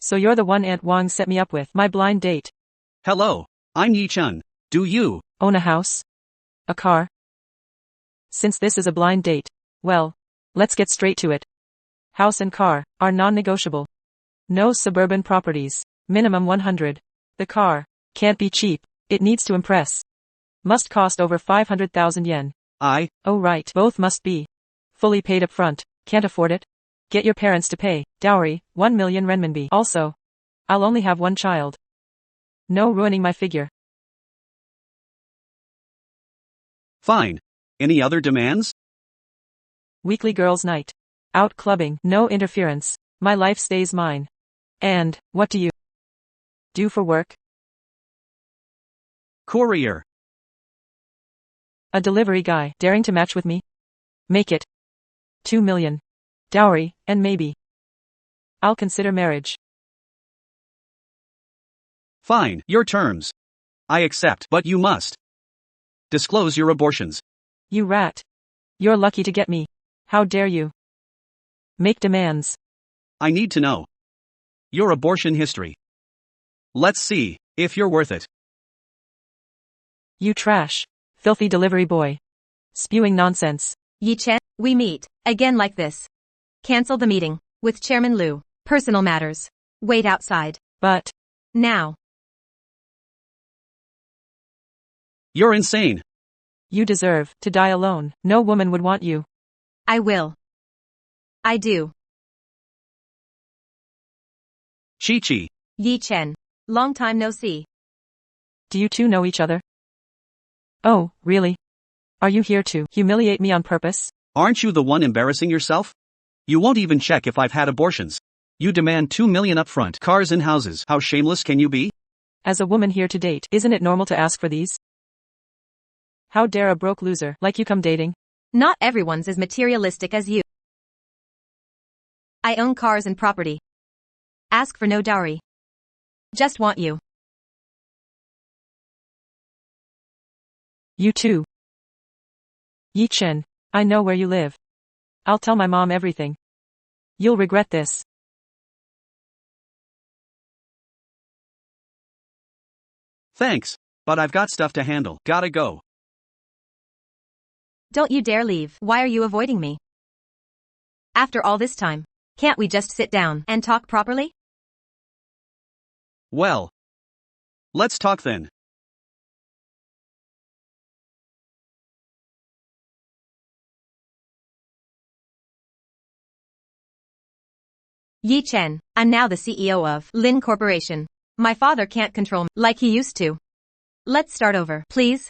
So you're the one Aunt Wang set me up with, my blind date. Hello, I'm Yi Chun. Do you Own a house? A car? Since this is a blind date, well, let's get straight to it. House and car are non-negotiable. No suburban properties. Minimum 100. The car can't be cheap. It needs to impress. Must cost over 500,000 yen. Oh right, both must be fully paid up front. Can't afford it? Get your parents to pay. Dowry, 1 million renminbi. Also, I'll only have one child. No ruining my figure. Fine. Any other demands? Weekly girls' night. Out clubbing. No interference. My life stays mine. And, what do you do for work? Courier. A delivery guy. Daring to match with me? Make it 2 million. Dowry, and maybe I'll consider marriage. Fine, your terms. I accept, but you must disclose your abortions. You rat. You're lucky to get me. How dare you make demands? I need to know your abortion history. Let's see if you're worth it. You trash. Filthy delivery boy. Spewing nonsense. Yi Chen, we meet again like this. Cancel the meeting with Chairman Liu. Personal matters. Wait outside. But Now. You're insane. you deserve to die alone. No woman would want you. I will. I do. Chi-Chi. Yi Chen. Long time no see. Do you two know each other? Oh, really? Are you here to humiliate me on purpose? Aren't you the one embarrassing yourself? You won't even check if I've had abortions. You demand 2 million upfront, cars and houses. How shameless can you be? As a woman here to date, isn't it normal to ask for these? How dare a broke loser like you come dating? Not everyone's as materialistic as you. I own cars and property. Ask for no dowry. Just want you. You too. Yi Chen, I know where you live. I'll tell my mom everything. You'll regret this. Thanks, but I've got stuff to handle. Gotta go. Don't you dare leave. Why are you avoiding me? After all this time, can't we just sit down and talk properly? Well, let's talk then. Yi Chen, I'm now the CEO of Lin Corporation. My father can't control me like he used to. Let's start over, please.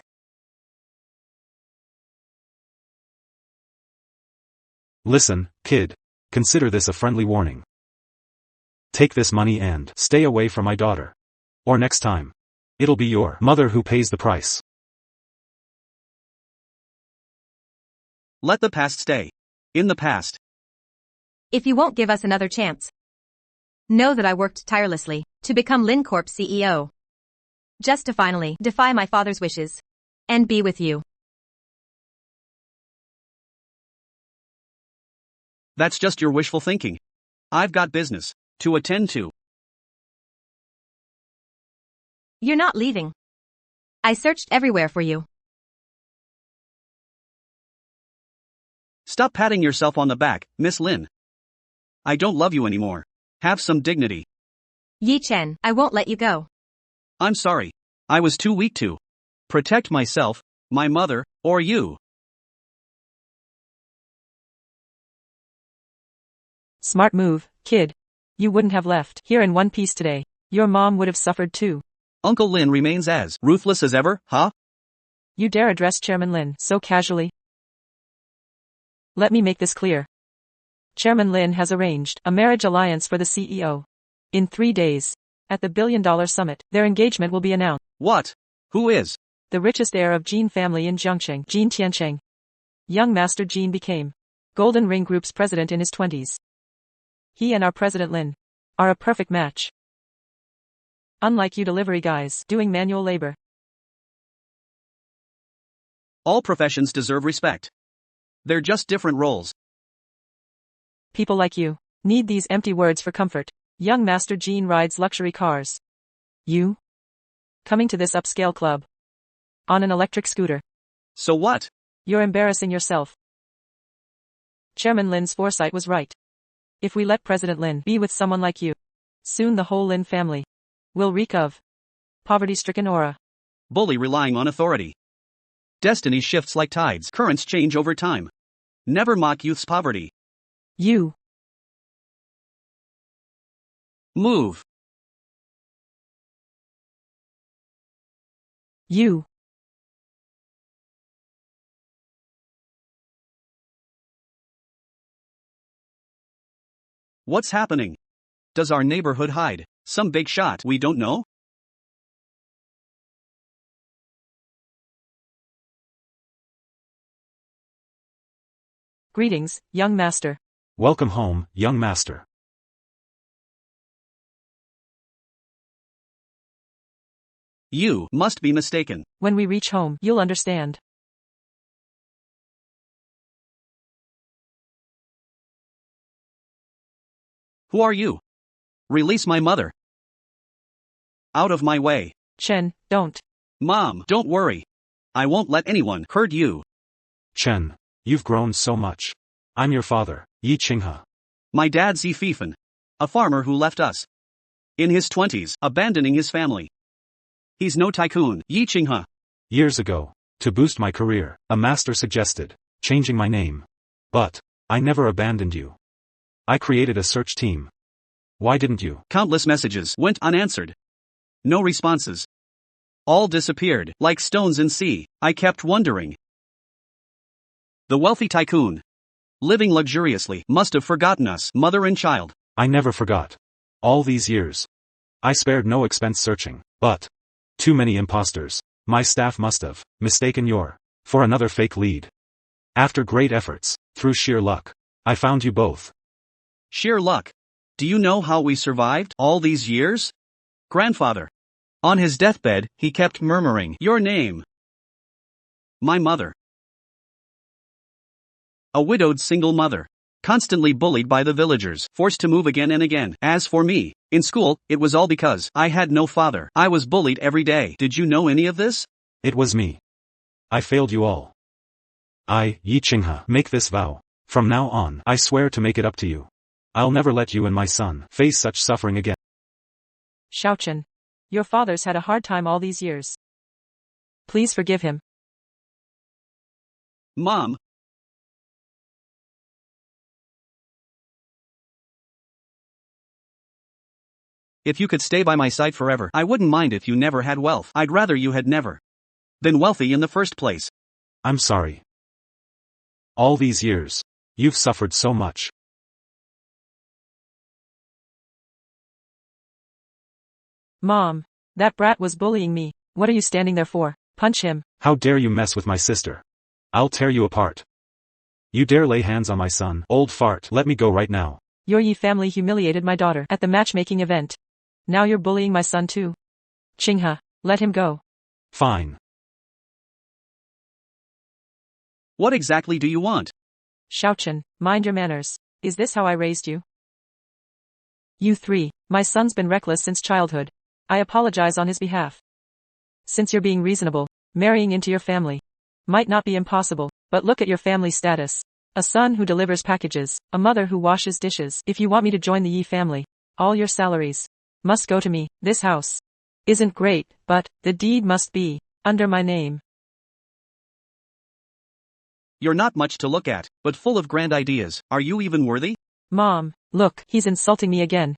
Listen, kid. Consider this a friendly warning. Take this money and stay away from my daughter. Or next time, it'll be your mother who pays the price. Let the past stay in the past. If you won't give us another chance, know that I worked tirelessly to become Lin Corp CEO. Just to finally defy my father's wishes and be with you. That's just your wishful thinking. I've got business to attend to. You're not leaving. I searched everywhere for you. Stop patting yourself on the back, Miss Lin. I don't love you anymore. Have some dignity. Yi Chen, I won't let you go. I'm sorry. I was too weak to protect myself, my mother, or you. Smart move, kid. You wouldn't have left here in one piece today. Your mom would have suffered too. Uncle Lin remains as ruthless as ever, huh? You dare address Chairman Lin so casually? Let me make this clear. Chairman Lin has arranged a marriage alliance for the CEO. In 3 days, at the billion-dollar summit, their engagement will be announced. What? Who is? The richest heir of Jin family in Jiangcheng, Jin Tiancheng. Young Master Jin became Golden Ring Group's president in his 20s. He and our President Lin are a perfect match. Unlike you delivery guys doing manual labor. All professions deserve respect. They're just different roles. People like you need these empty words for comfort. Young Master Jean rides luxury cars. You? Coming to this upscale club. On an electric scooter. So what? You're embarrassing yourself. Chairman Lin's foresight was right. If we let President Lin be with someone like you, soon the whole Lin family will reek of poverty-stricken aura. Bully relying on authority. Destiny shifts like tides. Currents change over time. Never mock youth's poverty. You. Move. You. What's happening? Does our neighborhood hide some big shot we don't know? Greetings, young master. Welcome home, young master. You must be mistaken. When we reach home, you'll understand. Who are you? Release my mother. Out of my way. Chen, don't. Mom, don't worry. I won't let anyone hurt you. Chen, you've grown so much. I'm your father, Yi Qinghe. My dad's Yi Fifan, a farmer who left us in his 20s, abandoning his family. He's no tycoon, Yi Qinghe. Years ago, to boost my career, a master suggested changing my name. But I never abandoned you. I created a search team. Why didn't you? Countless messages went unanswered. No responses. All disappeared, like stones in sea. I kept wondering. The wealthy tycoon, living luxuriously, must have forgotten us, mother and child. I never forgot. All these years. I spared no expense searching, but too many imposters. My staff must have mistaken your for another fake lead. After great efforts, through sheer luck, I found you both. Sheer luck. Do you know how we survived all these years? Grandfather. On his deathbed, he kept murmuring your name. My mother. A widowed single mother. Constantly bullied by the villagers, forced to move again and again. As for me, in school, it was all because I had no father. I was bullied every day. Did you know any of this? It was me. I failed you all. I, Yi Qinghe, make this vow. From now on, I swear to make it up to you. I'll never let you and my son face such suffering again. Xiaochen. Your father's had a hard time all these years. Please forgive him. Mom. If you could stay by my side forever, I wouldn't mind if you never had wealth. I'd rather you had never been wealthy in the first place. I'm sorry. All these years, you've suffered so much. Mom. That brat was bullying me. What are you standing there for? Punch him. How dare you mess with my sister? I'll tear you apart. You dare lay hands on my son, old fart. Let me go right now. Your Yi family humiliated my daughter at the matchmaking event. Now you're bullying my son too. Qinghe, let him go. Fine. What exactly do you want? Xiaochen, mind your manners. Is this how I raised you? You three, my son's been reckless since childhood. I apologize on his behalf. Since you're being reasonable, marrying into your family might not be impossible, but look at your family status. A son who delivers packages, a mother who washes dishes. If you want me to join the Yi family, all your salaries must go to me. This house isn't great, but the deed must be under my name. You're not much to look at, but full of grand ideas. Are you even worthy? Mom, look, he's insulting me again.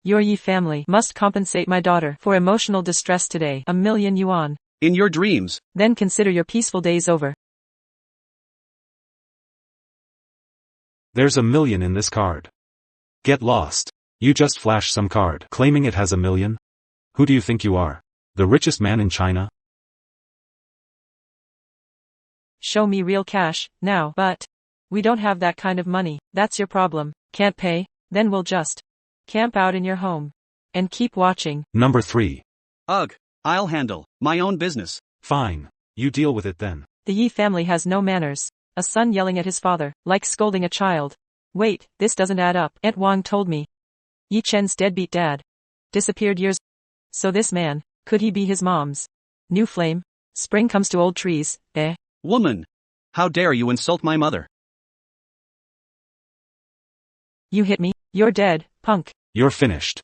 Your Yi family must compensate my daughter for emotional distress today. 1,000,000 yuan. In your dreams. Then consider your peaceful days over. There's 1,000,000 in this card. Get lost. You just flash some card claiming it has 1,000,000? Who do you think you are? The richest man in China? Show me real cash, now. But we don't have that kind of money. That's your problem. Can't pay? Then we'll just camp out in your home and keep watching. Number 3. Ugh. I'll handle my own business. Fine. You deal with it then. The Yi family has no manners. A son yelling at his father, like scolding a child. Wait, this doesn't add up. Aunt Wang told me Yi Chen's deadbeat dad. Disappeared years. So this man, could he be his mom's new flame? Spring comes to old trees, eh? Woman! How dare you insult my mother? You hit me, you're dead, punk. You're finished.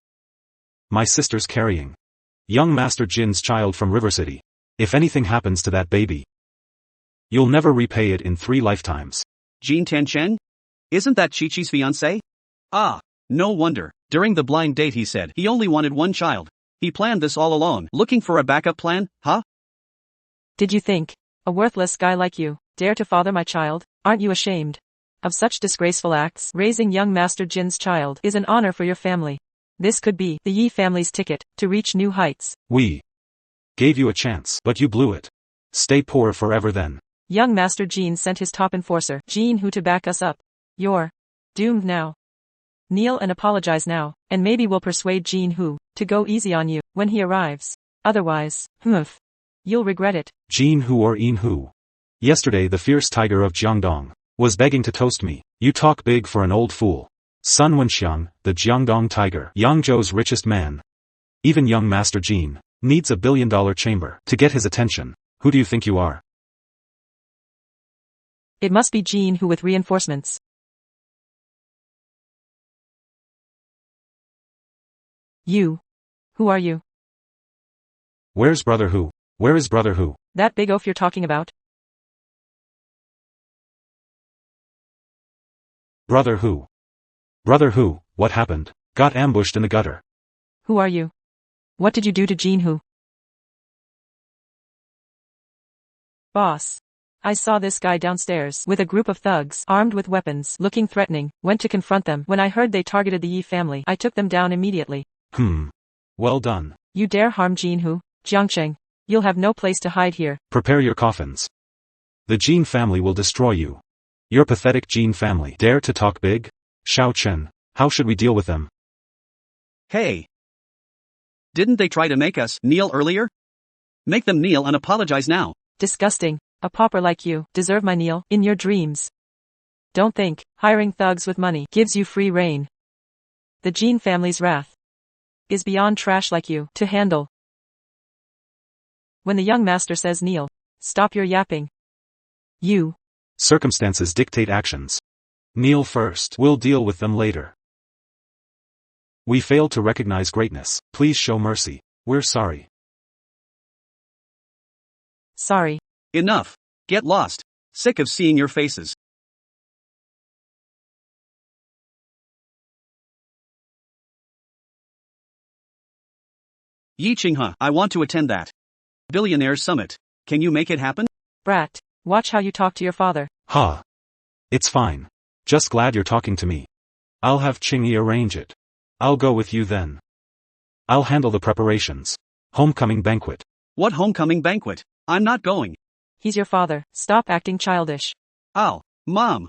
My sister's carrying young Master Jin's child from River City. If anything happens to that baby, you'll never repay it in 3 lifetimes. Jean Tanchen? Isn't that Chi-Chi's fiancé? Ah, no wonder. During the blind date he said he only wanted one child. He planned this all along, looking for a backup plan, huh? Did you think a worthless guy like you dare to father my child? Aren't you ashamed of such disgraceful acts? Raising young Master Jin's child is an honor for your family. This could be the Yi family's ticket to reach new heights. We gave you a chance, but you blew it. Stay poor forever then. Young Master Jin sent his top enforcer, Jin Hu, to back us up. You're doomed now. Kneel and apologize now, and maybe we'll persuade Jin Hu to go easy on you when he arrives. Otherwise, you'll regret it. Jin Hu or Yin Hu. Yesterday the fierce tiger of Jiangdong was begging to toast me. You talk big for an old fool. Sun Wenxiang, the Jiangdong tiger, Yangzhou's richest man. Even young Master Jin needs $1 billion chamber to get his attention. Who do you think you are? It must be Jin Hu with reinforcements. You. Who are you? Where's Brother Hu? Where is Brother Hu? That big oaf you're talking about? Brother Hu. Brother Hu, what happened? Got ambushed in the gutter. Who are you? What did you do to Jin Hu? Boss. I saw this guy downstairs with a group of thugs armed with weapons looking threatening, went to confront them. When I heard they targeted the Yi family, I took them down immediately. Well done. You dare harm Jin Hu, Jiangcheng. You'll have no place to hide here. Prepare your coffins. The Jin family will destroy you. Your pathetic Jin family dare to talk big? Xiao Chen, how should we deal with them? Hey! Didn't they try to make us kneel earlier? Make them kneel and apologize now. Disgusting. A pauper like you deserve my kneel in your dreams. Don't think hiring thugs with money gives you free reign. The Jin family's wrath is beyond trash like you to handle. When the young master says kneel, stop your yapping. You. Circumstances dictate actions. Kneel first. We'll deal with them later. We failed to recognize greatness. Please show mercy. We're sorry. Sorry. Enough. Get lost. Sick of seeing your faces. Yi Qinghe, I want to attend that Billionaire Summit. Can you make it happen? Brat, watch how you talk to your father. Ha. It's fine. Just glad you're talking to me. I'll have Qingyi arrange it. I'll go with you then. I'll handle the preparations. Homecoming banquet. What homecoming banquet? I'm not going. He's your father. Stop acting childish. Ow, Mom.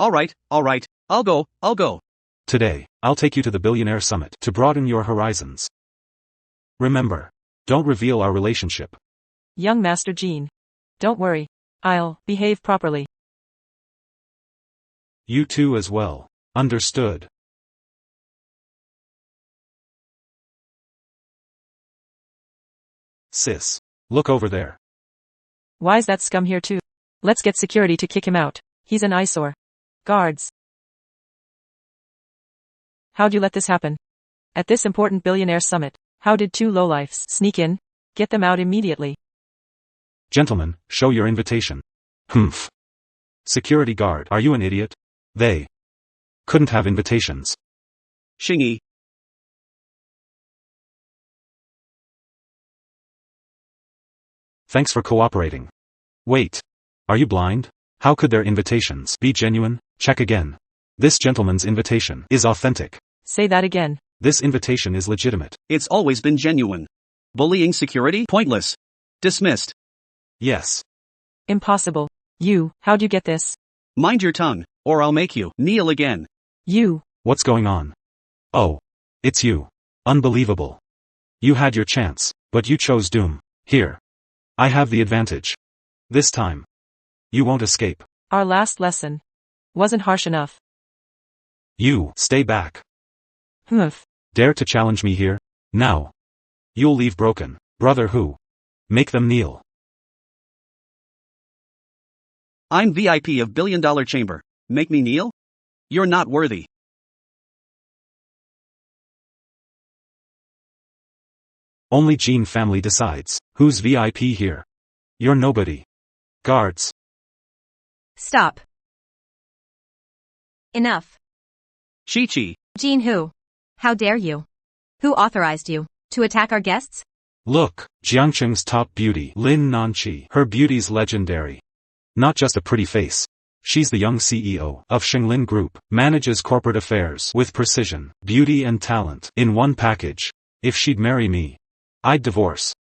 Alright, I'll go. Today, I'll take you to the Billionaire Summit to broaden your horizons. Remember, don't reveal our relationship. Young Master Jin. Don't worry. I'll behave properly. You too as well. Understood. Sis. Look over there. Why's that scum here too? Let's get security to kick him out. He's an eyesore. Guards. How'd you let this happen? At this important billionaire summit, how did 2 lowlifes sneak in? Get them out immediately. Gentlemen, show your invitation. Humph. Security guard, are you an idiot? They couldn't have invitations. Xingyi. Thanks for cooperating. Wait. Are you blind? How could their invitations be genuine? Check again. This gentleman's invitation is authentic. Say that again. This invitation is legitimate. It's always been genuine. Bullying security? Pointless. Dismissed. Yes. Impossible. You, how'd you get this? Mind your tongue, or I'll make you kneel again. You. What's going on? Oh. It's you. Unbelievable. You had your chance, but you chose doom. Here. I have the advantage. This time. You won't escape. Our last lesson wasn't harsh enough. You, stay back. Humph. Dare to challenge me here? Now. You'll leave broken. Brother who? Make them kneel. I'm VIP of $1 billion chamber. Make me kneel? You're not worthy. Only Jean family decides. Who's VIP here? You're nobody. Guards. Stop. Enough. Chi-Chi. Jean who? How dare you? Who authorized you to attack our guests? Look, Jiangqing's top beauty, Lin Nanqi. Her beauty's legendary. Not just a pretty face. She's the young CEO of Xinglin Group, manages corporate affairs with precision, beauty and talent in one package. If she'd marry me, I'd divorce.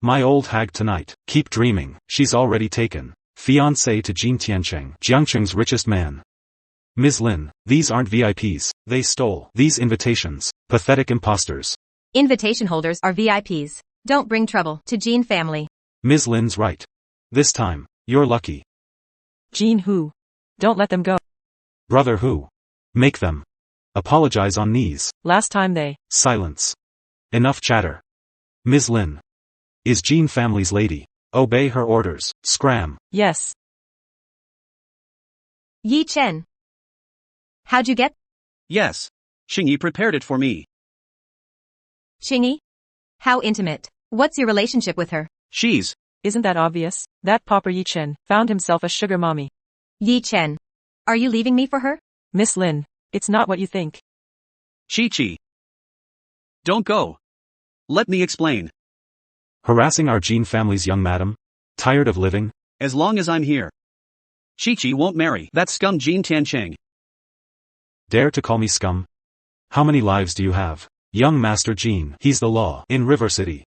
My old hag tonight, keep dreaming, she's already taken. Fiancé to Jin Tiancheng, Jiangqing's richest man. Ms. Lin, these aren't VIPs, they stole these invitations, pathetic imposters. Invitation holders are VIPs. Don't bring trouble to Jean family. Ms. Lin's right. This time, you're lucky. Jean who? Don't let them go. Brother who? Make them. Apologize on knees. Last time they. Silence. Enough chatter. Ms. Lin. Is Jean family's lady. Obey her orders. Scram. Yes. Yi Chen. How'd you get? Yes. Xingyi prepared it for me. Xingyi? How intimate. What's your relationship with her? She's. Isn't that obvious? That pauper Yi Chen found himself a sugar mommy. Yi Chen. Are you leaving me for her? Miss Lin, it's not what you think. Chi-Chi. Don't go. Let me explain. Harassing our Jean family's young madam? Tired of living? As long as I'm here. Chi-Chi won't marry that scum Jin Tiancheng. Dare to call me scum? How many lives do you have? Young Master Jean, he's the law in River City.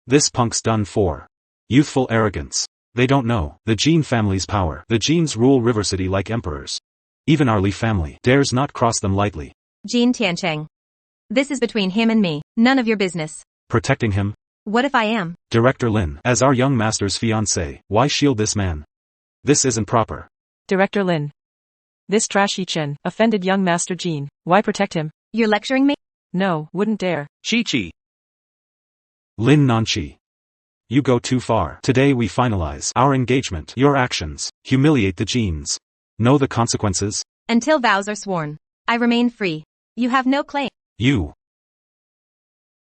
This punk's done for. Youthful arrogance. They don't know the Jean family's power. The Jeans rule River City like emperors. Even our Li family dares not cross them lightly. Jin Tiancheng. This is between him and me. None of your business. Protecting him? What if I am? Director Lin, as our young master's fiancé, why shield this man? This isn't proper. Director Lin. This trash Yi Chen offended young Master Jean. Why protect him? You're lecturing me? No, wouldn't dare. Chi-Chi. Lin Nanqi. You go too far. Today we finalize our engagement. Your actions humiliate the Jeans. Know the consequences? Until vows are sworn, I remain free. You have no claim. You.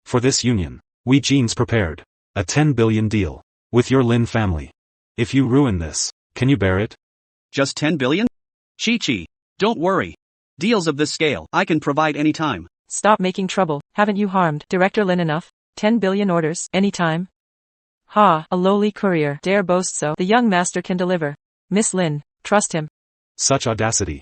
For this union, we Jeans prepared a 10 billion deal with your Lin family. If you ruin this, can you bear it? Just 10 billion? Chi-Chi. Don't worry. Deals of this scale I can provide anytime. Stop making trouble. Haven't you harmed Director Lin enough? 10 billion orders, anytime? Ha, a lowly courier dare boast so the young master can deliver. Miss Lin, trust him. Such audacity.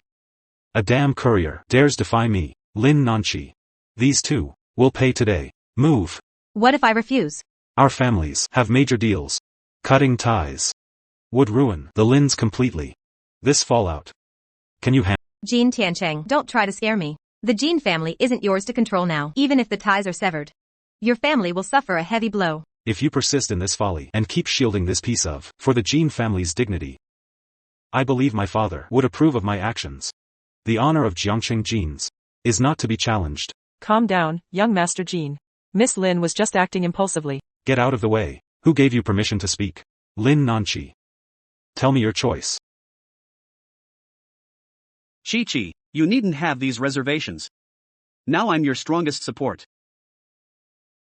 A damn courier dares defy me, Lin Nanqi. These two will pay today. Move. What if I refuse? Our families have major deals. Cutting ties would ruin the Lins completely. This fallout. Can you handle? Jin Tiancheng, don't try to scare me. The Jin family isn't yours to control now, even if the ties are severed. Your family will suffer a heavy blow. If you persist in this folly and keep shielding this piece of, for the Jean family's dignity, I believe my father would approve of my actions. The honor of Jiangqing Jeans is not to be challenged. Calm down, young Master Jean. Miss Lin was just acting impulsively. Get out of the way. Who gave you permission to speak? Lin Nanqi. Tell me your choice. Chi-Chi, you needn't have these reservations. Now I'm your strongest support.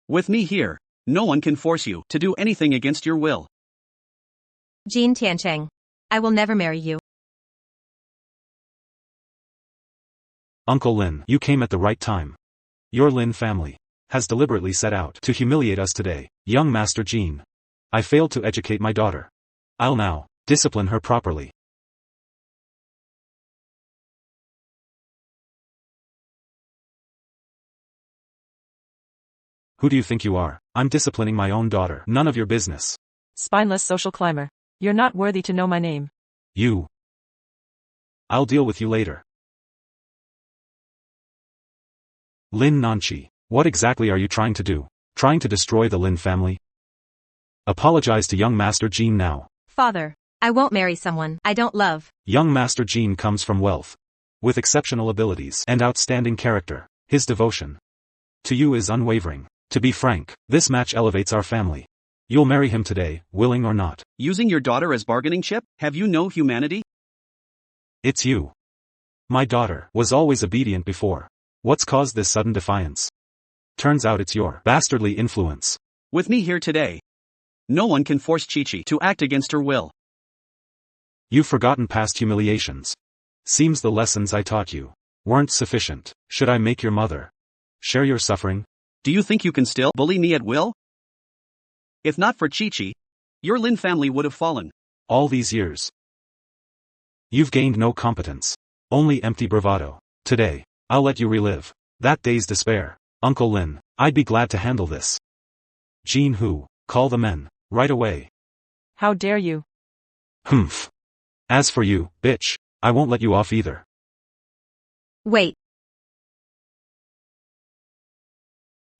With me here, no one can force you to do anything against your will. Jin Tiancheng. I will never marry you. Uncle Lin, you came at the right time. Your Lin family has deliberately set out to humiliate us today, young Master Jean. I failed to educate my daughter. I'll now discipline her properly. Who do you think you are? I'm disciplining my own daughter. None of your business. Spineless social climber. You're not worthy to know my name. You. I'll deal with you later. Lin Nanqi, what exactly are you trying to do? Trying to destroy the Lin family? Apologize to young Master Jean now. Father, I won't marry someone I don't love. Young Master Jean comes from wealth, with exceptional abilities and outstanding character. His devotion to you is unwavering. To be frank, this match elevates our family. You'll marry him today, willing or not. Using your daughter as bargaining chip? Have you no humanity? It's you. My daughter was always obedient before. What's caused this sudden defiance? Turns out it's your bastardly influence. With me here today, no one can force Chi-Chi to act against her will. You've forgotten past humiliations. Seems the lessons I taught you weren't sufficient. Should I make your mother share your suffering? Do you think you can still bully me at will? If not for Chi-Chi, your Lin family would have fallen. All these years, you've gained no competence. Only empty bravado. Today, I'll let you relive that day's despair. Uncle Lin, I'd be glad to handle this. Jean Hu, call the men, right away. How dare you? Humph. As for you, bitch, I won't let you off either. Wait.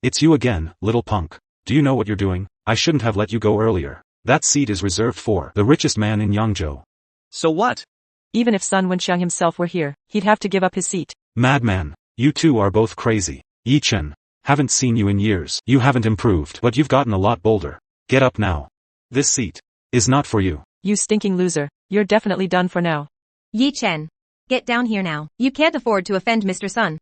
It's you again, little punk. Do you know what you're doing? I shouldn't have let you go earlier. That seat is reserved for the richest man in Yangzhou. So what? Even if Sun Wenxiang himself were here, he'd have to give up his seat. Madman, you two are both crazy. Yi Chen, haven't seen you in years. You haven't improved, but you've gotten a lot bolder. Get up now. This seat is not for you. You stinking loser. You're definitely done for now. Yi Chen. Get down here now. You can't afford to offend Mr. Sun.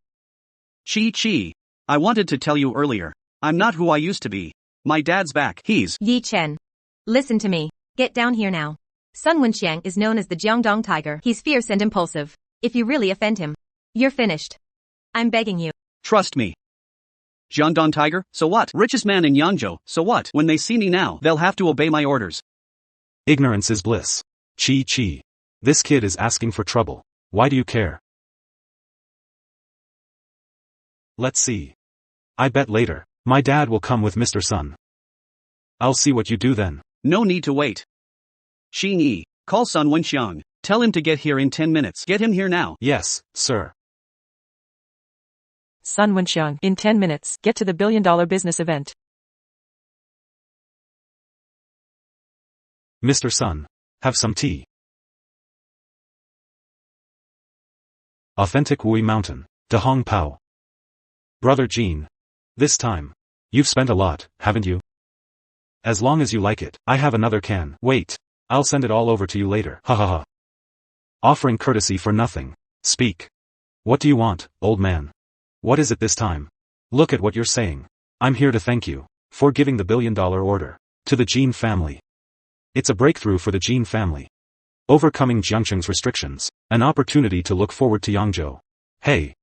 Chi-Chi, I wanted to tell you earlier. I'm not who I used to be. My dad's back. He's Yi Chen. Listen to me. Get down here now. Sun Wenxiang is known as the Jiangdong Tiger. He's fierce and impulsive. If you really offend him, you're finished. I'm begging you. Trust me. Jiangdong Tiger, so what? Richest man in Yangzhou, so what? When they see me now, they'll have to obey my orders. Ignorance is bliss. Chi-Chi. This kid is asking for trouble. Why do you care? Let's see. I bet later, my dad will come with Mr. Sun. I'll see what you do then. No need to wait. Xing Yi, call Sun Wenxiang. Tell him to get here in 10 minutes. Get him here now. Yes, sir. Sun Wenxiang, in 10 minutes, get to the billion-dollar business event. Mr. Sun, have some tea. Authentic Wui Mountain, Dahong Pao. Brother Jean. This time. You've spent a lot, haven't you? As long as you like it, I have another can. Wait. I'll send it all over to you later. Ha ha ha. Offering courtesy for nothing. Speak. What do you want, old man? What is it this time? Look at what you're saying. I'm here to thank you for giving the billion-dollar order to the Jean family. It's a breakthrough for the Jean family. Overcoming Jiangcheng's restrictions, an opportunity to look forward to Yangzhou. Hey.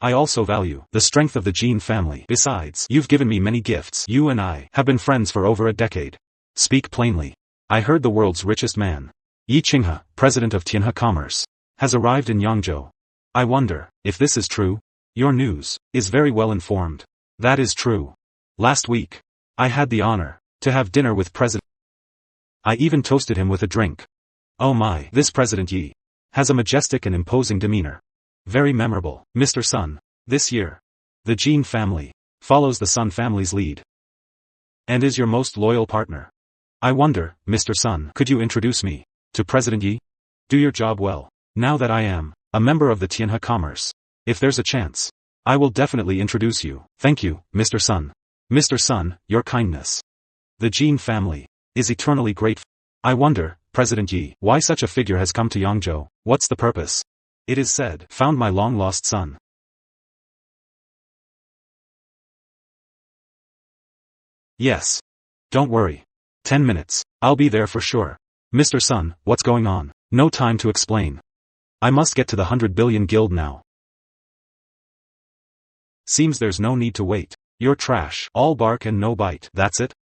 I also value the strength of the Jean family. Besides, you've given me many gifts. You and I have been friends for over a decade. Speak plainly. I heard the world's richest man, Yi Qinghe, president of Tianhe Commerce, has arrived in Yangzhou. I wonder if this is true. Your news is very well informed. That is true. Last week, I had the honor to have dinner with President. I even toasted him with a drink. Oh my, this President Yi has a majestic and imposing demeanor. Very memorable. Mr. Sun, this year, the Jean family follows the Sun family's lead and is your most loyal partner. I wonder, Mr. Sun, could you introduce me to President Yi? Do your job well. Now that I am a member of the Tianhe Commerce, if there's a chance, I will definitely introduce you. Thank you, Mr. Sun. Mr. Sun, your kindness. The Jean family is eternally grateful. I wonder, President Yi, why such a figure has come to Yangzhou. What's the purpose? It is said, found my long-lost son. Yes. Don't worry. 10 minutes. I'll be there for sure. Mr. Sun, what's going on? No time to explain. I must get to the 100 billion guild now. Seems there's no need to wait. You're trash. All bark and no bite. That's it?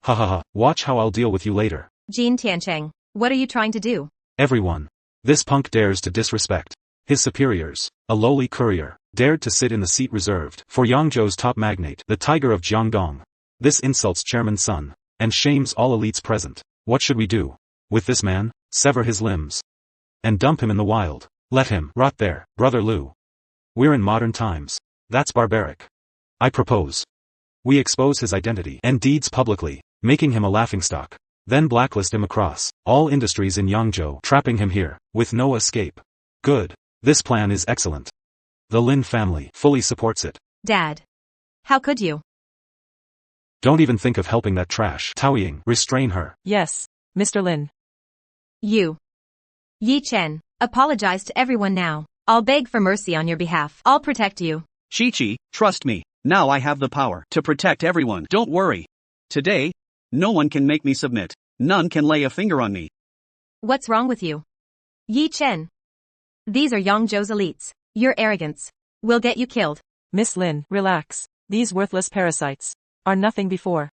Ha ha ha. Watch how I'll deal with you later. Jean Tiancheng, what are you trying to do? Everyone. This punk dares to disrespect his superiors. A lowly courier dared to sit in the seat reserved for Yangzhou's top magnate, the Tiger of Jiangdong. This insults Chairman Sun and shames all elites present. What should we do with this man? Sever his limbs and dump him in the wild. Let him rot there, Brother Liu. We're in modern times. That's barbaric. I propose we expose his identity and deeds publicly, making him a laughingstock. Then blacklist him across all industries in Yangzhou, trapping him here with no escape. Good. This plan is excellent. The Lin family fully supports it. Dad. How could you? Don't even think of helping that trash. Tao Ying, restrain her. Yes, Mr. Lin. You. Yi Chen, apologize to everyone now. I'll beg for mercy on your behalf. I'll protect you. Chi-Chi, trust me. Now I have the power to protect everyone. Don't worry. Today, no one can make me submit. None can lay a finger on me. What's wrong with you? Yi Chen. These are Yangzhou's elites. Your arrogance will get you killed. Miss Lin, relax. These worthless parasites are nothing before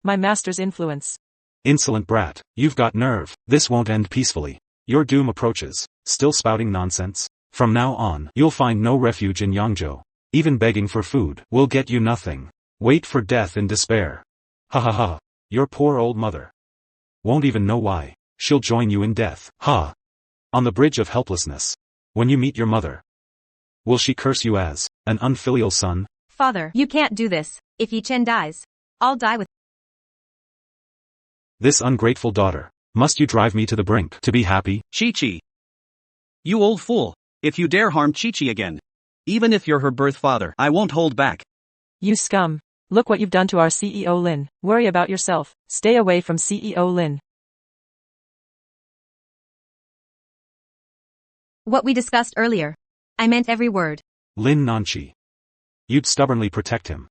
my master's influence. Insolent brat, you've got nerve. This won't end peacefully. Your doom approaches. Still spouting nonsense? From now on, you'll find no refuge in Yangzhou. Even begging for food will get you nothing. Wait for death in despair. Ha ha ha. Your poor old mother won't even know why. She'll join you in death. Ha. On the bridge of helplessness. When you meet your mother, will she curse you as an unfilial son? Father, you can't do this. If Yi Chen dies, I'll die with. This ungrateful daughter. Must you drive me to the brink to be happy? Chi-Chi. You old fool. If you dare harm Chi-Chi again, even if you're her birth father, I won't hold back. You scum. Look what you've done to our CEO Lin. Worry about yourself. Stay away from CEO Lin. What we discussed earlier. I meant every word. Lin Nanqi. You'd stubbornly protect him.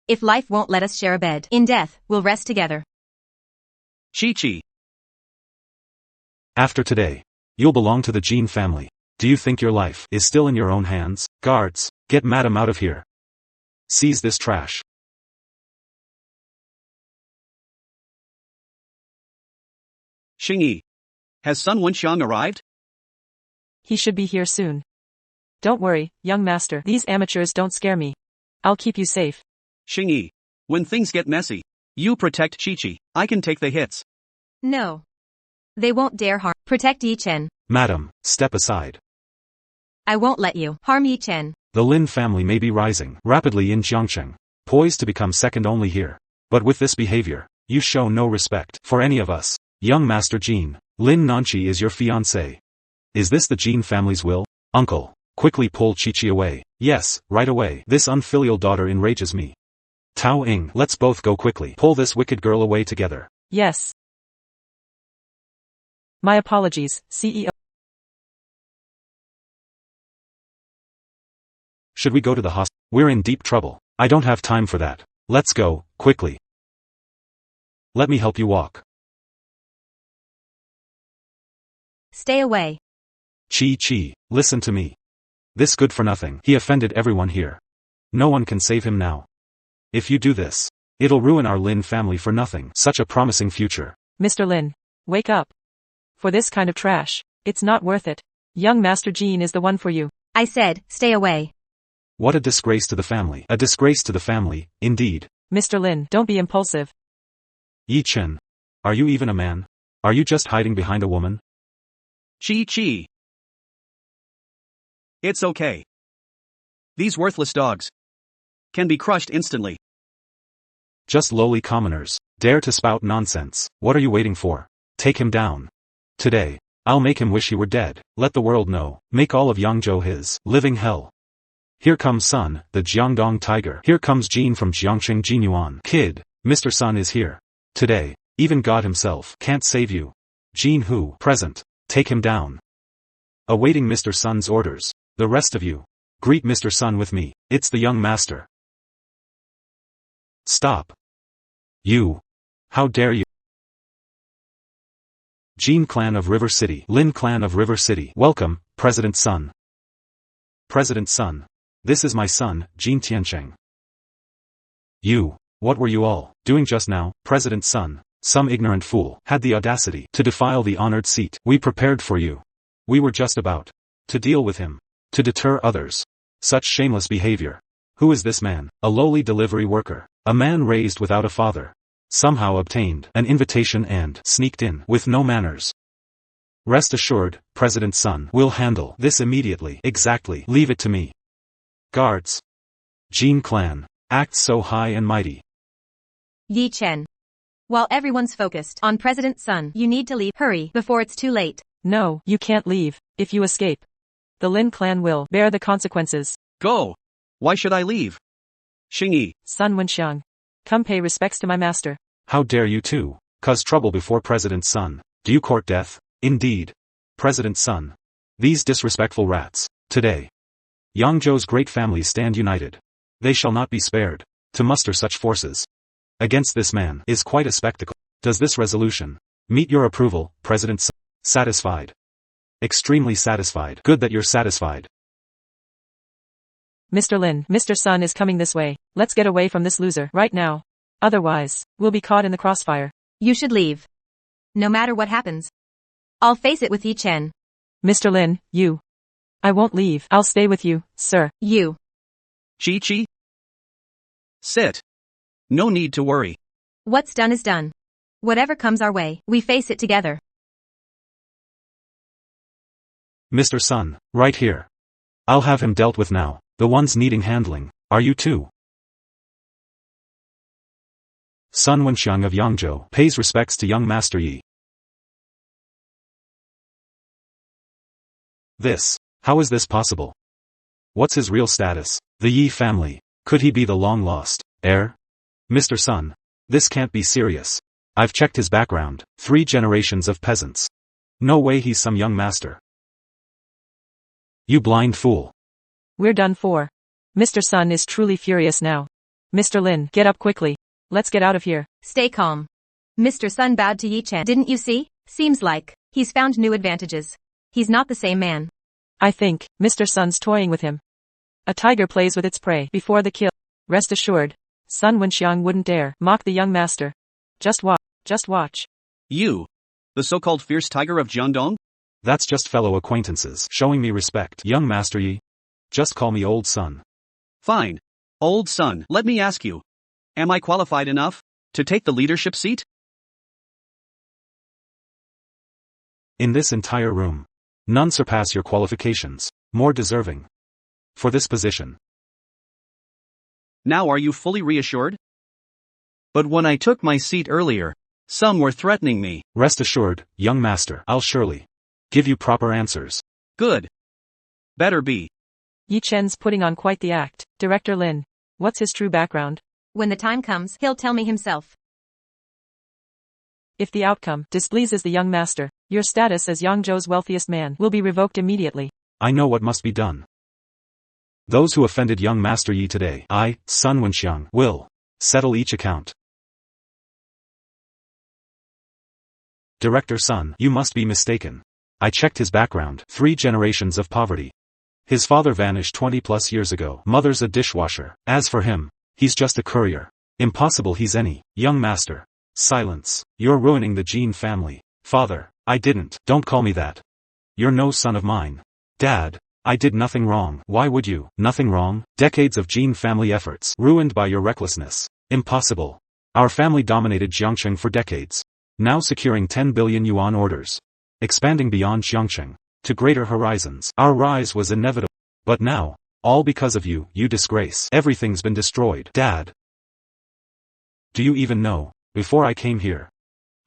If life won't let us share a bed, in death, we'll rest together. Chi-Chi. After today, you'll belong to the Jin family. Do you think your life is still in your own hands? Guards, get Madam out of here. Seize this trash. Xingyi. Has Sun Wenxiang arrived? He should be here soon. Don't worry, young master. These amateurs don't scare me. I'll keep you safe. Xingyi. When things get messy, you protect Chi-Chi. I can take the hits. No. They won't dare harm. Protect Yi Chen. Madam, step aside. I won't let you harm Yi Chen. The Lin family may be rising rapidly in Jiangcheng, poised to become second only here. But with this behavior, you show no respect for any of us. Young Master Jin, Lin Nanqi is your fiancé. Is this the Jin family's will? Uncle, quickly pull Chi-Chi away. Yes, right away. This unfilial daughter enrages me. Tao Ying, let's both go quickly. Pull this wicked girl away together. Yes. My apologies, CEO. Should we go to the hospital? We're in deep trouble. I don't have time for that. Let's go, quickly. Let me help you walk. Stay away. Chi-Chi, listen to me. This good for nothing. He offended everyone here. No one can save him now. If you do this, it'll ruin our Lin family for nothing. Such a promising future. Mr. Lin, wake up. For this kind of trash, it's not worth it. Young Master Jin is the one for you. I said, stay away. What a disgrace to the family. A disgrace to the family, indeed. Mr. Lin, don't be impulsive. Yi Chen. Are you even a man? Are you just hiding behind a woman? Chi-Chi. It's okay. These worthless dogs can be crushed instantly. Just lowly commoners, dare to spout nonsense. What are you waiting for? Take him down. Today, I'll make him wish he were dead. Let the world know. Make all of Yangzhou his living hell. Here comes Sun, the Jiangdong tiger. Here comes Jin from Jiangcheng Jinyuan. Kid, Mr. Sun is here. Today, even God himself can't save you. Jin Hu, present. Take him down. Awaiting Mr. Sun's orders. The rest of you, greet Mr. Sun with me. It's the young master. Stop. You. How dare you? Jin clan of River City. Lin clan of River City. Welcome, President Sun. President Sun. This is my son, Jin Tiancheng. You. What were you all doing just now, President Sun? Some ignorant fool had the audacity to defile the honored seat we prepared for you. We were just about to deal with him. To deter others. Such shameless behavior. Who is this man? A lowly delivery worker. A man raised without a father. Somehow obtained an invitation and sneaked in with no manners. Rest assured, President Sun will handle this immediately. Exactly. Leave it to me. Guards. Jin clan. Acts so high and mighty. Yi Chen. While everyone's focused on President Sun, you need to leave. Hurry, before it's too late. No, you can't leave. If you escape, The Lin clan will bear the consequences. Go! Why should I leave? Xingyi, Sun Wenxiang. Come pay respects to my master. How dare you too, cause trouble before President's son. Do you court death? Indeed. President's son. These disrespectful rats. Today. Yangzhou's great families stand united. They shall not be spared. To muster such forces against this man is quite a spectacle. Does this resolution meet your approval, President's son? Satisfied. Extremely satisfied. Good that you're satisfied. Mr. Lin, Mr. Sun is coming this way. Let's get away from this loser right now. Otherwise, we'll be caught in the crossfire. You should leave. No matter what happens. I'll face it with Yi Chen. Mr. Lin, you. I won't leave. I'll stay with you, sir. You. Chi-Chi? Sit. No need to worry. What's done is done. Whatever comes our way, we face it together. Mr. Sun, right here. I'll have him dealt with now. The ones needing handling, are you too? Sun Wenxiang of Yangzhou pays respects to young Master Yi. How is this possible? What's his real status? The Yi family. Could he be the long-lost heir? Mr. Sun, this can't be serious. I've checked his background, 3 generations of peasants. No way he's some young master. You blind fool. We're done for. Mr. Sun is truly furious now. Mr. Lin, get up quickly. Let's get out of here. Stay calm. Mr. Sun bowed to Yi Chen. Didn't you see? Seems like he's found new advantages. He's not the same man. I think Mr. Sun's toying with him. A tiger plays with its prey before the kill. Rest assured, Sun Wenxiang wouldn't dare mock the young master. Just watch. You. The so-called fierce tiger of Jiangdong? That's just fellow acquaintances showing me respect. Young Master Yi. Just call me Old Sun. Fine. Old Sun, let me ask you. Am I qualified enough to take the leadership seat? In this entire room, none surpass your qualifications, more deserving for this position. Now are you fully reassured? But when I took my seat earlier, some were threatening me. Rest assured, young master, I'll surely give you proper answers. Good. Better be. Yi Chen's putting on quite the act. Director Lin, what's his true background? When the time comes, he'll tell me himself. If the outcome displeases the young master, your status as Yangzhou's wealthiest man will be revoked immediately. I know what must be done. Those who offended young Master Yi today, I, Sun Wenxiang, will settle each account. Director Sun, you must be mistaken. I checked his background, 3 generations of poverty. His father vanished 20+ years ago. Mother's a dishwasher. As for him, he's just a courier. Impossible he's any young master. Silence. You're ruining the Jin family. Father, I didn't. Don't call me that. You're no son of mine. Dad, I did nothing wrong. Why would you? Nothing wrong? Decades of Jin family efforts ruined by your recklessness. Impossible. Our family dominated Jiangcheng for decades. Now securing 10 billion yuan orders. Expanding beyond Jiangcheng to greater horizons. Our rise was inevitable. But now, all because of you, you disgrace. Everything's been destroyed. Dad. Do you even know? Before I came here,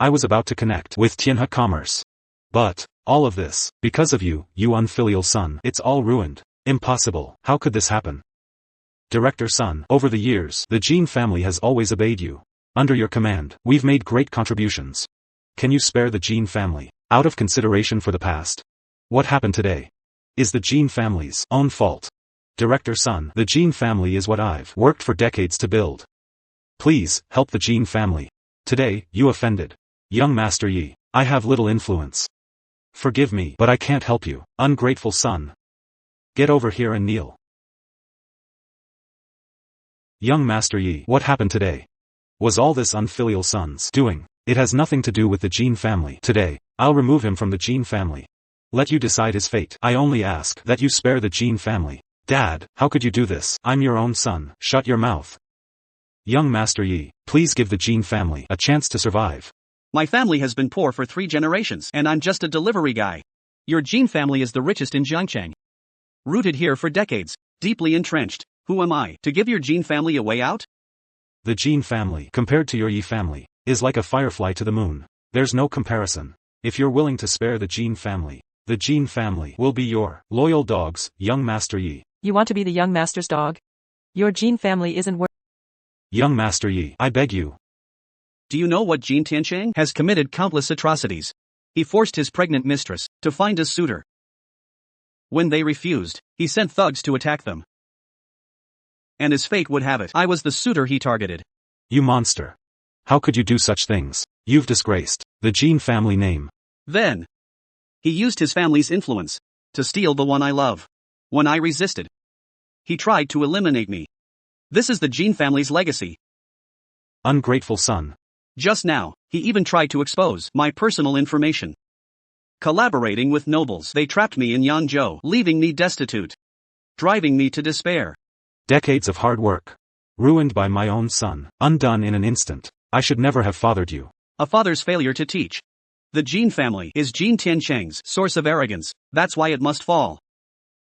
I was about to connect with Tianhe Commerce. But, all of this, because of you, you unfilial son. It's all ruined. Impossible. How could this happen? Director Sun, over the years, the Jin family has always obeyed you. Under your command, we've made great contributions. Can you spare the Jin family, out of consideration for the past? What happened today is the Jin family's own fault. Director Sun, the Jin family is what I've worked for decades to build. Please, help the Jin family. Today, you offended young Master Yi. I have little influence. Forgive me, but I can't help you, ungrateful son. Get over here and kneel. Young Master Yi, what happened today? Was all this unfilial son's doing? It has nothing to do with the Jin family. Today, I'll remove him from the Jin family. Let you decide his fate. I only ask that you spare the Jin family. Dad, how could you do this? I'm your own son. Shut your mouth. Young Master Yi, please give the Jin family a chance to survive. My family has been poor for 3 generations, and I'm just a delivery guy. Your Jin family is the richest in Jiangcheng. Rooted here for decades, deeply entrenched. Who am I to give your Jin family a way out? The Jin family, compared to your Yi family, is like a firefly to the moon. There's no comparison. If you're willing to spare the Jin family, The Jin family will be your loyal dogs, young Master Yi. You want to be the young master's dog? Your Jin family isn't worth. Young Master Yi, I beg you. Do you know what Jin Tiancheng has committed countless atrocities? He forced his pregnant mistress to find a suitor. When they refused, he sent thugs to attack them. And as fate would have it, I was the suitor he targeted. You monster. How could you do such things? You've disgraced the Jin family name. Then, he used his family's influence to steal the one I love. When I resisted, he tried to eliminate me. This is the Jin family's legacy. Ungrateful son. Just now, he even tried to expose my personal information. Collaborating with nobles, they trapped me in Yangzhou, leaving me destitute, driving me to despair. Decades of hard work. Ruined by my own son, undone in an instant. I should never have fathered you. A father's failure to teach. The Jin family is Jin Tiancheng's source of arrogance, that's why it must fall.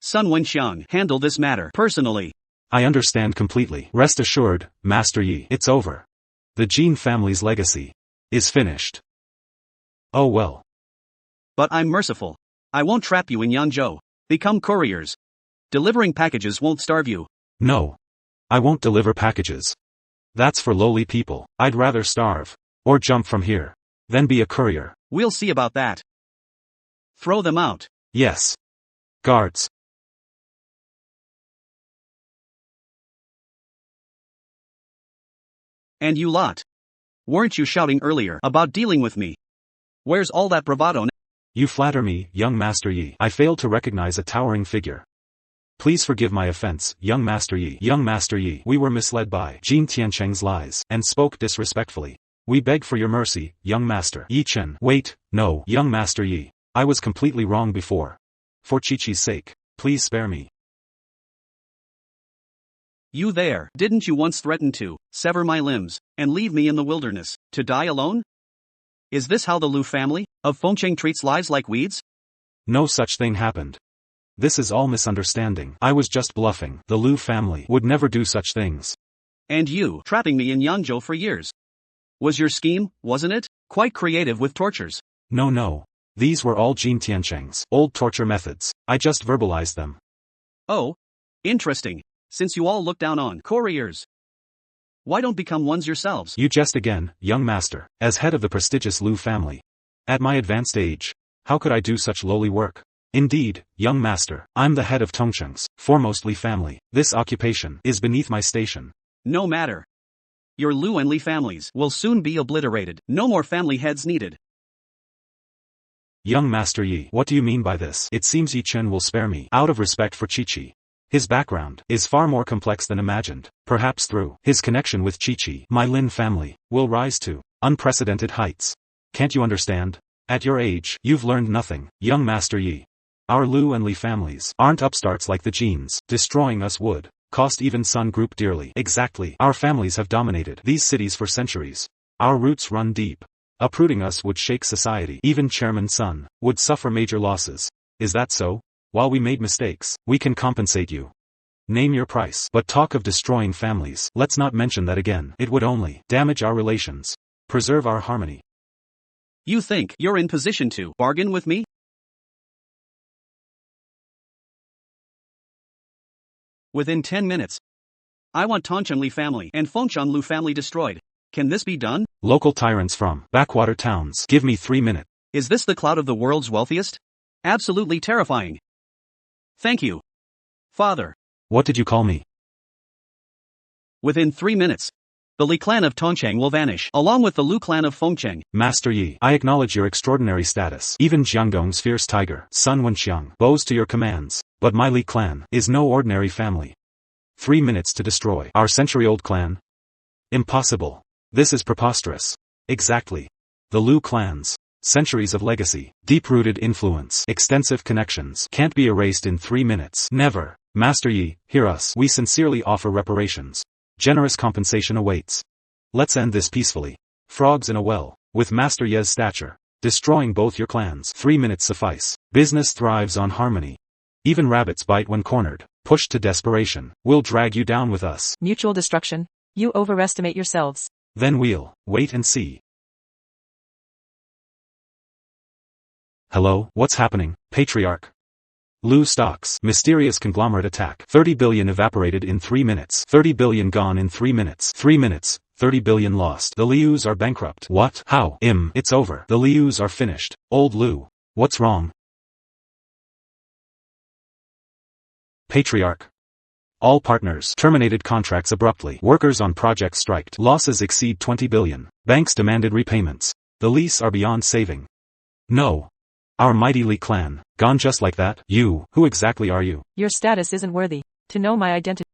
Sun Wenxiang handled this matter personally. I understand completely. Rest assured, Master Yi, it's over. The Jin family's legacy is finished. Oh well. But I'm merciful. I won't trap you in Yangzhou. Become couriers. Delivering packages won't starve you. No. I won't deliver packages. That's for lowly people. I'd rather starve. Or jump from here. Than be a courier. We'll see about that. Throw them out. Yes. Guards. And you lot. Weren't you shouting earlier about dealing with me? Where's all that bravado now? You flatter me, young Master Yi. I failed to recognize a towering figure. Please forgive my offense, young Master Yi. Young Master Yi, we were misled by Jin Tiancheng's lies, and spoke disrespectfully. We beg for your mercy, young Master Yi Chen. Wait, no, young Master Yi. I was completely wrong before. For Chi-Chi's sake, please spare me. You there, didn't you once threaten to sever my limbs and leave me in the wilderness to die alone? Is this how the Lu family of Fengcheng treats lives like weeds? No such thing happened. This is all misunderstanding. I was just bluffing. The Lu family would never do such things. And you, trapping me in Yangzhou for years. Was your scheme, wasn't it? Quite creative with tortures. No. These were all Jin Tiancheng's old torture methods. I just verbalized them. Oh. Interesting. Since you all look down on couriers, why don't become ones yourselves? You jest again, young master, as head of the prestigious Lu family. At my advanced age, how could I do such lowly work? Indeed, young master, I'm the head of Tongcheng's foremost Li family. This occupation is beneath my station. No matter. Your Lu and Li families will soon be obliterated. No more family heads needed. Young Master Yi, what do you mean by this? It seems Yi Chen will spare me, out of respect for Chi-Chi. His background is far more complex than imagined. Perhaps through his connection with Chi-Chi, my Lin family will rise to unprecedented heights. Can't you understand? At your age, you've learned nothing, young Master Yi. Our Lu and Li families aren't upstarts like the Jins. Destroying us would cost even Sun Group dearly. Exactly. Our families have dominated these cities for centuries. Our roots run deep. Uprooting us would shake society. Even Chairman Sun would suffer major losses. Is that so? While we made mistakes, we can compensate you. Name your price. But talk of destroying families, let's not mention that again. It would only damage our relations. Preserve our harmony. You think you're in position to bargain with me? Within 10 minutes. I want Tongcheng Li family and Fengshan Lu family destroyed. Can this be done? Local tyrants from backwater towns. Give me 3 minutes. Is this the cloud of the world's wealthiest? Absolutely terrifying. Thank you, Father. What did you call me? Within 3 minutes, the Li clan of Tongcheng will vanish, along with the Lu clan of Fengcheng. Master Yi, I acknowledge your extraordinary status. Even Jiangdong's fierce tiger, Sun Wenxiang, bows to your commands. But my Li clan is no ordinary family. 3 minutes to destroy our century-old clan? Impossible. This is preposterous. Exactly. The Lu clans. Centuries of legacy, deep-rooted influence, extensive connections can't be erased in 3 minutes. Never. Master Yi, hear us. We sincerely offer reparations. Generous compensation awaits. Let's end this peacefully. Frogs in a well, with Master Ye's stature, destroying both your clans. 3 minutes suffice. Business thrives on harmony. Even rabbits bite when cornered. Pushed to desperation, we'll drag you down with us. Mutual destruction. You overestimate yourselves. Then we'll wait and see. Hello, what's happening, Patriarch? Lu stocks. Mysterious conglomerate attack. 30 billion evaporated in 3 minutes. 30 billion gone in 3 minutes. 3 minutes, 30 billion lost. The Lius are bankrupt. What? How? It's over. The Lius are finished. Old Lu. What's wrong? Patriarch. All partners terminated contracts abruptly. Workers on projects striked. Losses exceed 20 billion. Banks demanded repayments. The lease are beyond saving. No. Our mighty Li clan, gone just like that? You, who exactly are you? Your status isn't worthy to know my identity.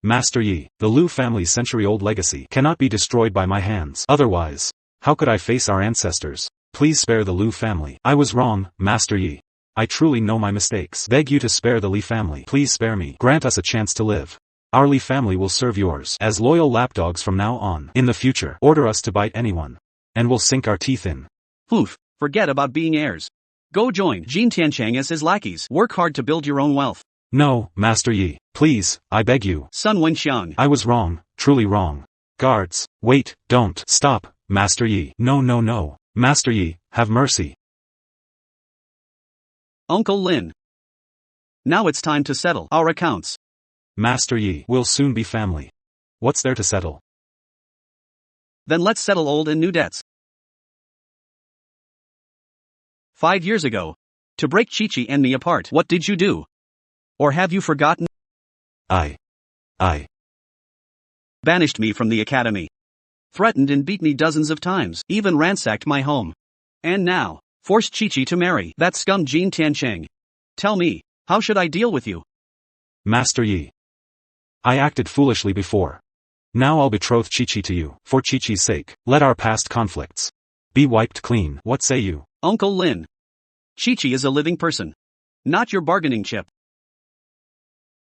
Master Yi, the Lu family's century-old legacy cannot be destroyed by my hands. Otherwise, how could I face our ancestors? Please spare the Lu family. I was wrong, Master Yi. I truly know my mistakes. Beg you to spare the Li family. Please spare me. Grant us a chance to live. Our Li family will serve yours as loyal lapdogs from now on. In the future, order us to bite anyone. And we'll sink our teeth in. Poof, forget about being heirs. Go join Jin Tianchang as his lackeys. Work hard to build your own wealth. No, Master Yi, please, I beg you. Sun Wenxiang. I was wrong, truly wrong. Guards, wait, don't, stop, Master Yi. No, no, no. Master Yi, have mercy. Uncle Lin. Now it's time to settle our accounts. Master Yi, we'll soon be family. What's there to settle? Then let's settle old and new debts. 5 years ago, to break Chi-Chi and me apart, what did you do? Or have you forgotten? I Banished me from the academy. Threatened and beat me dozens of times, even ransacked my home. And now, forced Chi-Chi to marry that scum Jin Tiancheng. Tell me, how should I deal with you? Master Yi. I acted foolishly before. Now I'll betroth Chi-Chi to you. For Chi-Chi's sake, let our past conflicts be wiped clean. What say you? Uncle Lin. Chi-Chi is a living person. Not your bargaining chip.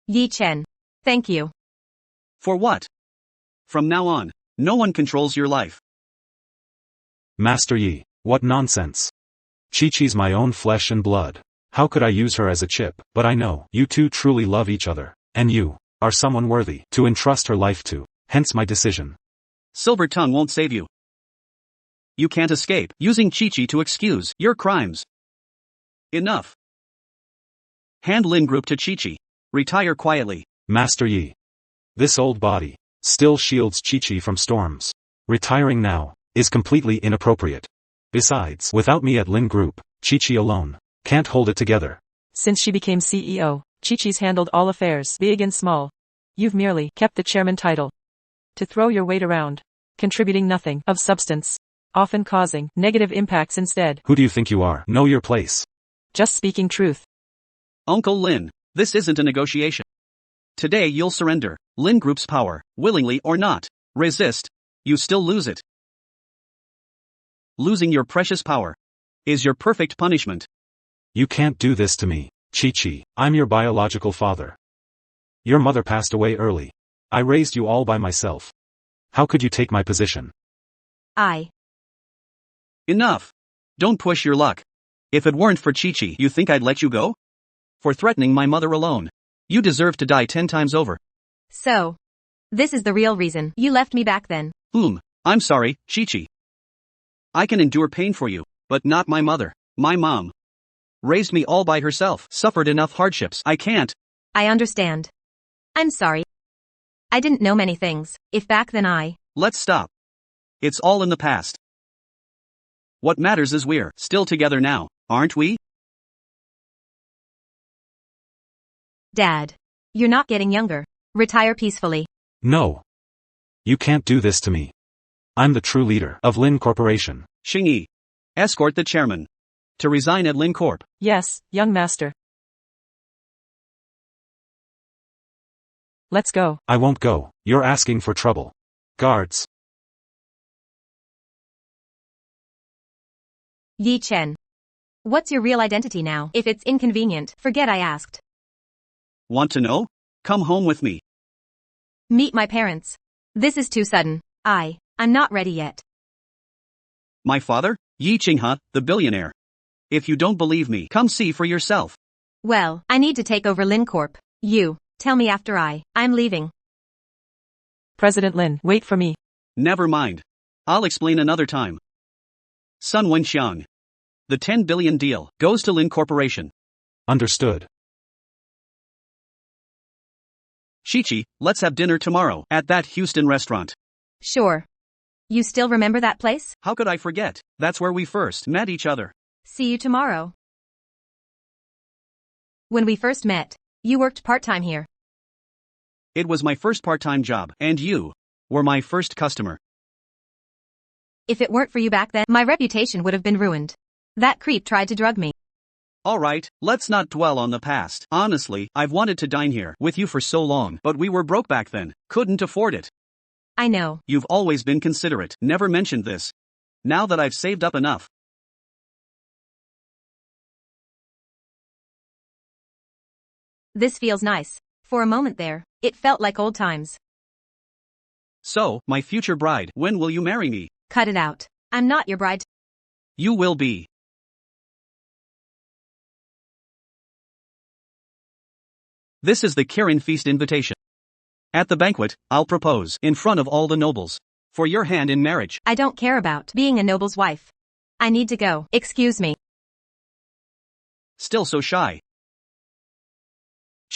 Yi Chen. Thank you. For what? From now on, no one controls your life. Master Yi, what nonsense. Chi-Chi's my own flesh and blood. How could I use her as a chip? But I know you two truly love each other, and you are someone worthy to entrust her life to, hence my decision. Silver tongue won't save you. You can't escape using Chi-Chi to excuse your crimes. Enough. Hand Lin Group to Chi-Chi. Retire quietly. Master Yi. This old body still shields Chi-Chi from storms. Retiring now is completely inappropriate. Besides, without me at Lin Group, Chi-Chi alone can't hold it together. Since she became CEO, Chi-Chi's handled all affairs, big and small. You've merely kept the chairman title to throw your weight around, contributing nothing of substance, often causing negative impacts instead. Who do you think you are? Know your place. Just speaking truth. Uncle Lin, this isn't a negotiation. Today you'll surrender Lin Group's power, willingly or not. Resist, you still lose it. Losing your precious power is your perfect punishment. You can't do this to me, Chi-Chi. I'm your biological father. Your mother passed away early. I raised you all by myself. How could you take my position? Enough. Don't push your luck. If it weren't for Chi-Chi, you think I'd let you go? For threatening my mother alone, you deserve to die 10 times over. So, this is the real reason you left me back then. I'm sorry, Chi-Chi. I can endure pain for you, but not my mother. My mom raised me all by herself, suffered enough hardships. I can't. I understand. I'm sorry. I didn't know many things. If back then Let's stop. It's all in the past. What matters is we're still together now, aren't we? Dad. You're not getting younger. Retire peacefully. No. You can't do this to me. I'm the true leader of Lin Corporation. Xingyi. Escort the chairman to resign at Lin Corp. Yes, young master. Let's go. I won't go. You're asking for trouble. Guards. Yi Chen. What's your real identity now? If it's inconvenient, forget I asked. Want to know? Come home with me. Meet my parents. This is too sudden. I'm not ready yet. My father? Yi Qinghe, the billionaire. If you don't believe me, come see for yourself. Well, I need to take over Lin Corp. You, tell me after I'm leaving. President Lin, wait for me. Never mind. I'll explain another time. Sun Wenxiang. The 10 billion deal goes to Lin Corporation. Understood. Chi-Chi, let's have dinner tomorrow at that Houston restaurant. Sure. You still remember that place? How could I forget? That's where we first met each other. See you tomorrow. When we first met, you worked part-time here. It was my first part-time job, and you were my first customer. If it weren't for you back then, my reputation would have been ruined. That creep tried to drug me. Alright, let's not dwell on the past. Honestly, I've wanted to dine here with you for so long, but we were broke back then. Couldn't afford it. I know. You've always been considerate, never mentioned this. Now that I've saved up enough. This feels nice. For a moment there, it felt like old times. So, my future bride, when will you marry me? Cut it out. I'm not your bride. You will be. This is the Kirin feast invitation. At the banquet, I'll propose, in front of all the nobles, for your hand in marriage. I don't care about being a noble's wife. I need to go. Excuse me. Still so shy.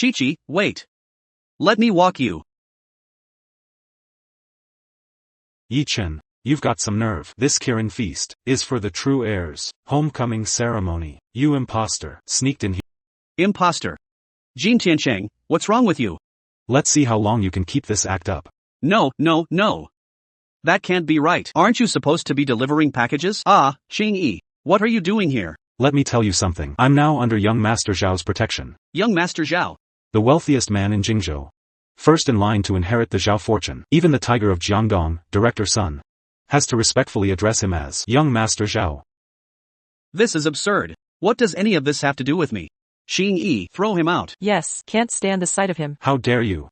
Chi-Chi, wait. Let me walk you. Yi-Chen, you've got some nerve. This Kirin feast is for the true heirs. Homecoming ceremony. You imposter, sneaked in here. Imposter. Jin Tiancheng, what's wrong with you? Let's see how long you can keep this act up. No. That can't be right. Aren't you supposed to be delivering packages? Ah, Xing-Yi, what are you doing here? Let me tell you something. I'm now under young Master Zhao's protection. Young Master Zhao. The wealthiest man in Jingzhou. First in line to inherit the Zhao fortune. Even the tiger of Jiangdong, director Sun, has to respectfully address him as young Master Zhao. This is absurd. What does any of this have to do with me? Xing-Yi, throw him out. Yes, can't stand the sight of him. How dare you?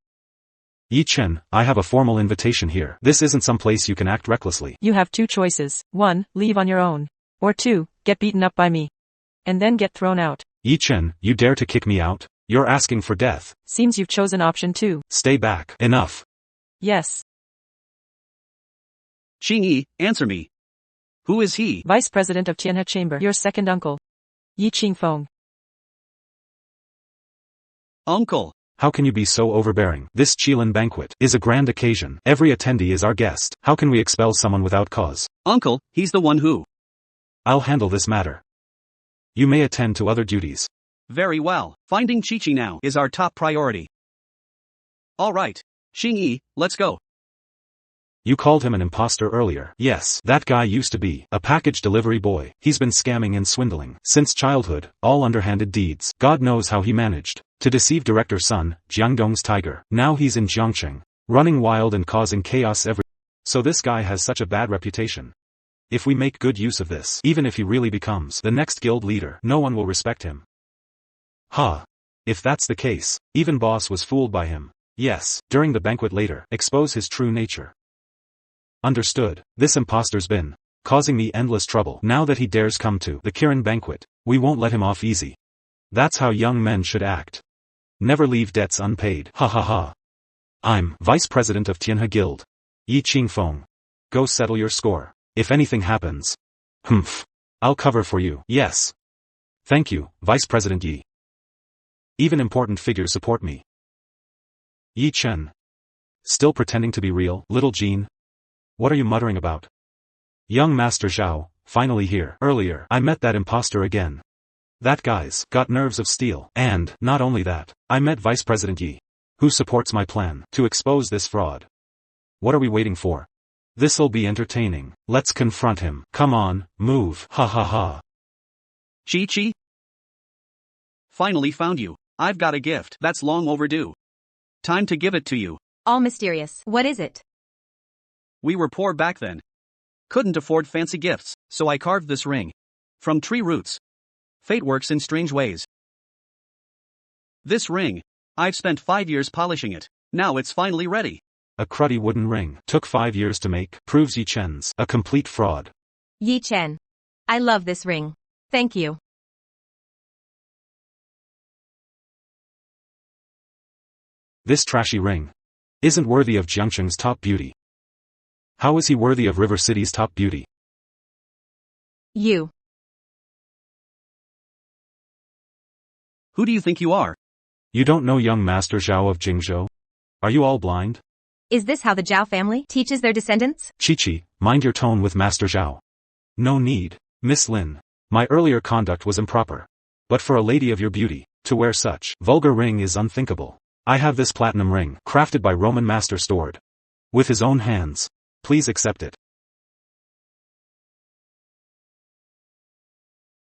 Yi-Chen, I have a formal invitation here. This isn't some place you can act recklessly. You have two choices. 1, leave on your own. Or 2, get beaten up by me. And then get thrown out. Yi-Chen, you dare to kick me out? You're asking for death. Seems you've chosen option 2. Stay back. Enough. Yes. Xing-Yi, answer me. Who is he? Vice President of Tianhe Chamber. Your second uncle. Yi Qingfeng. Uncle. How can you be so overbearing? This Qilin banquet is a grand occasion. Every attendee is our guest. How can we expel someone without cause? Uncle, he's the one who. I'll handle this matter. You may attend to other duties. Very well. Finding Chi-Chi now is our top priority. Alright. Xing-Yi, let's go. You called him an imposter earlier. Yes, that guy used to be a package delivery boy. He's been scamming and swindling since childhood, all underhanded deeds. God knows how he managed to deceive Director Sun, Jiangdong's tiger. Now he's in Jiangcheng, running wild and causing chaos everywhere. So this guy has such a bad reputation. If we make good use of this, even if he really becomes the next guild leader, no one will respect him. Ha! If that's the case, even boss was fooled by him. Yes, during the banquet later, expose his true nature. Understood. This imposter's been causing me endless trouble. Now that he dares come to the Kirin banquet, we won't let him off easy. That's how young men should act. Never leave debts unpaid. Ha ha ha. I'm Vice President of Tianhe Guild. Yi Qingfeng. Go settle your score. If anything happens. Humph. I'll cover for you. Yes. Thank you, Vice President Yi. Even important figures support me. Yi Chen. Still pretending to be real, little Jean? What are you muttering about? Young Master Zhao, finally here. Earlier, I met that imposter again. That guy's got nerves of steel. And, not only that, I met Vice President Yi, who supports my plan to expose this fraud. What are we waiting for? This'll be entertaining. Let's confront him. Come on, move. Ha ha ha. Chi-Chi? Finally found you. I've got a gift that's long overdue. Time to give it to you. All mysterious. What is it? We were poor back then. Couldn't afford fancy gifts, so I carved this ring. From tree roots. Fate works in strange ways. This ring, I've spent 5 years polishing it. Now it's finally ready. A cruddy wooden ring took 5 years to make. Proves Yi Chen's a complete fraud. Yi Chen. I love this ring. Thank you. This trashy ring isn't worthy of Jiangcheng's top beauty. How is he worthy of River City's top beauty? You. Who do you think you are? You don't know young Master Zhao of Jingzhou? Are you all blind? Is this how the Zhao family teaches their descendants? Chi-Chi, mind your tone with Master Zhao. No need, Miss Lin. My earlier conduct was improper. But for a lady of your beauty, to wear such vulgar ring is unthinkable. I have this platinum ring, crafted by Roman Master Stored. With his own hands. Please accept it.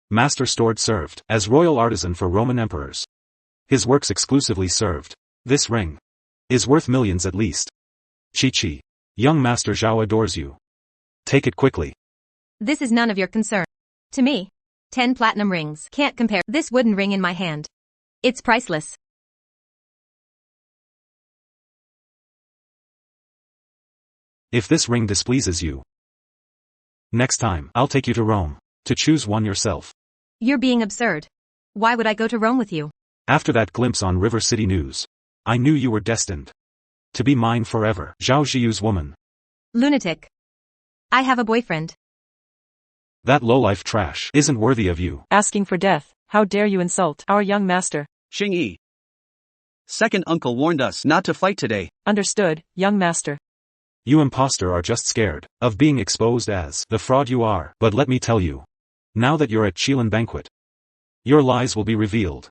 Master Stored served as royal artisan for Roman emperors. His works exclusively served. This ring is worth millions at least. Chi-Chi, young Master Zhao adores you. Take it quickly. This is none of your concern. To me, 10 platinum rings can't compare this wooden ring in my hand. It's priceless. If this ring displeases you, next time I'll take you to Rome, to choose one yourself. You're being absurd. Why would I go to Rome with you? After that glimpse on River City News, I knew you were destined to be mine forever. Zhao Zhiyu's woman. Lunatic. I have a boyfriend. That lowlife trash isn't worthy of you. Asking for death, how dare you insult our young master? Xing Yi. Second uncle warned us not to fight today. Understood, young master. You imposter are just scared of being exposed as the fraud you are. But let me tell you, now that you're at Qilin banquet, your lies will be revealed.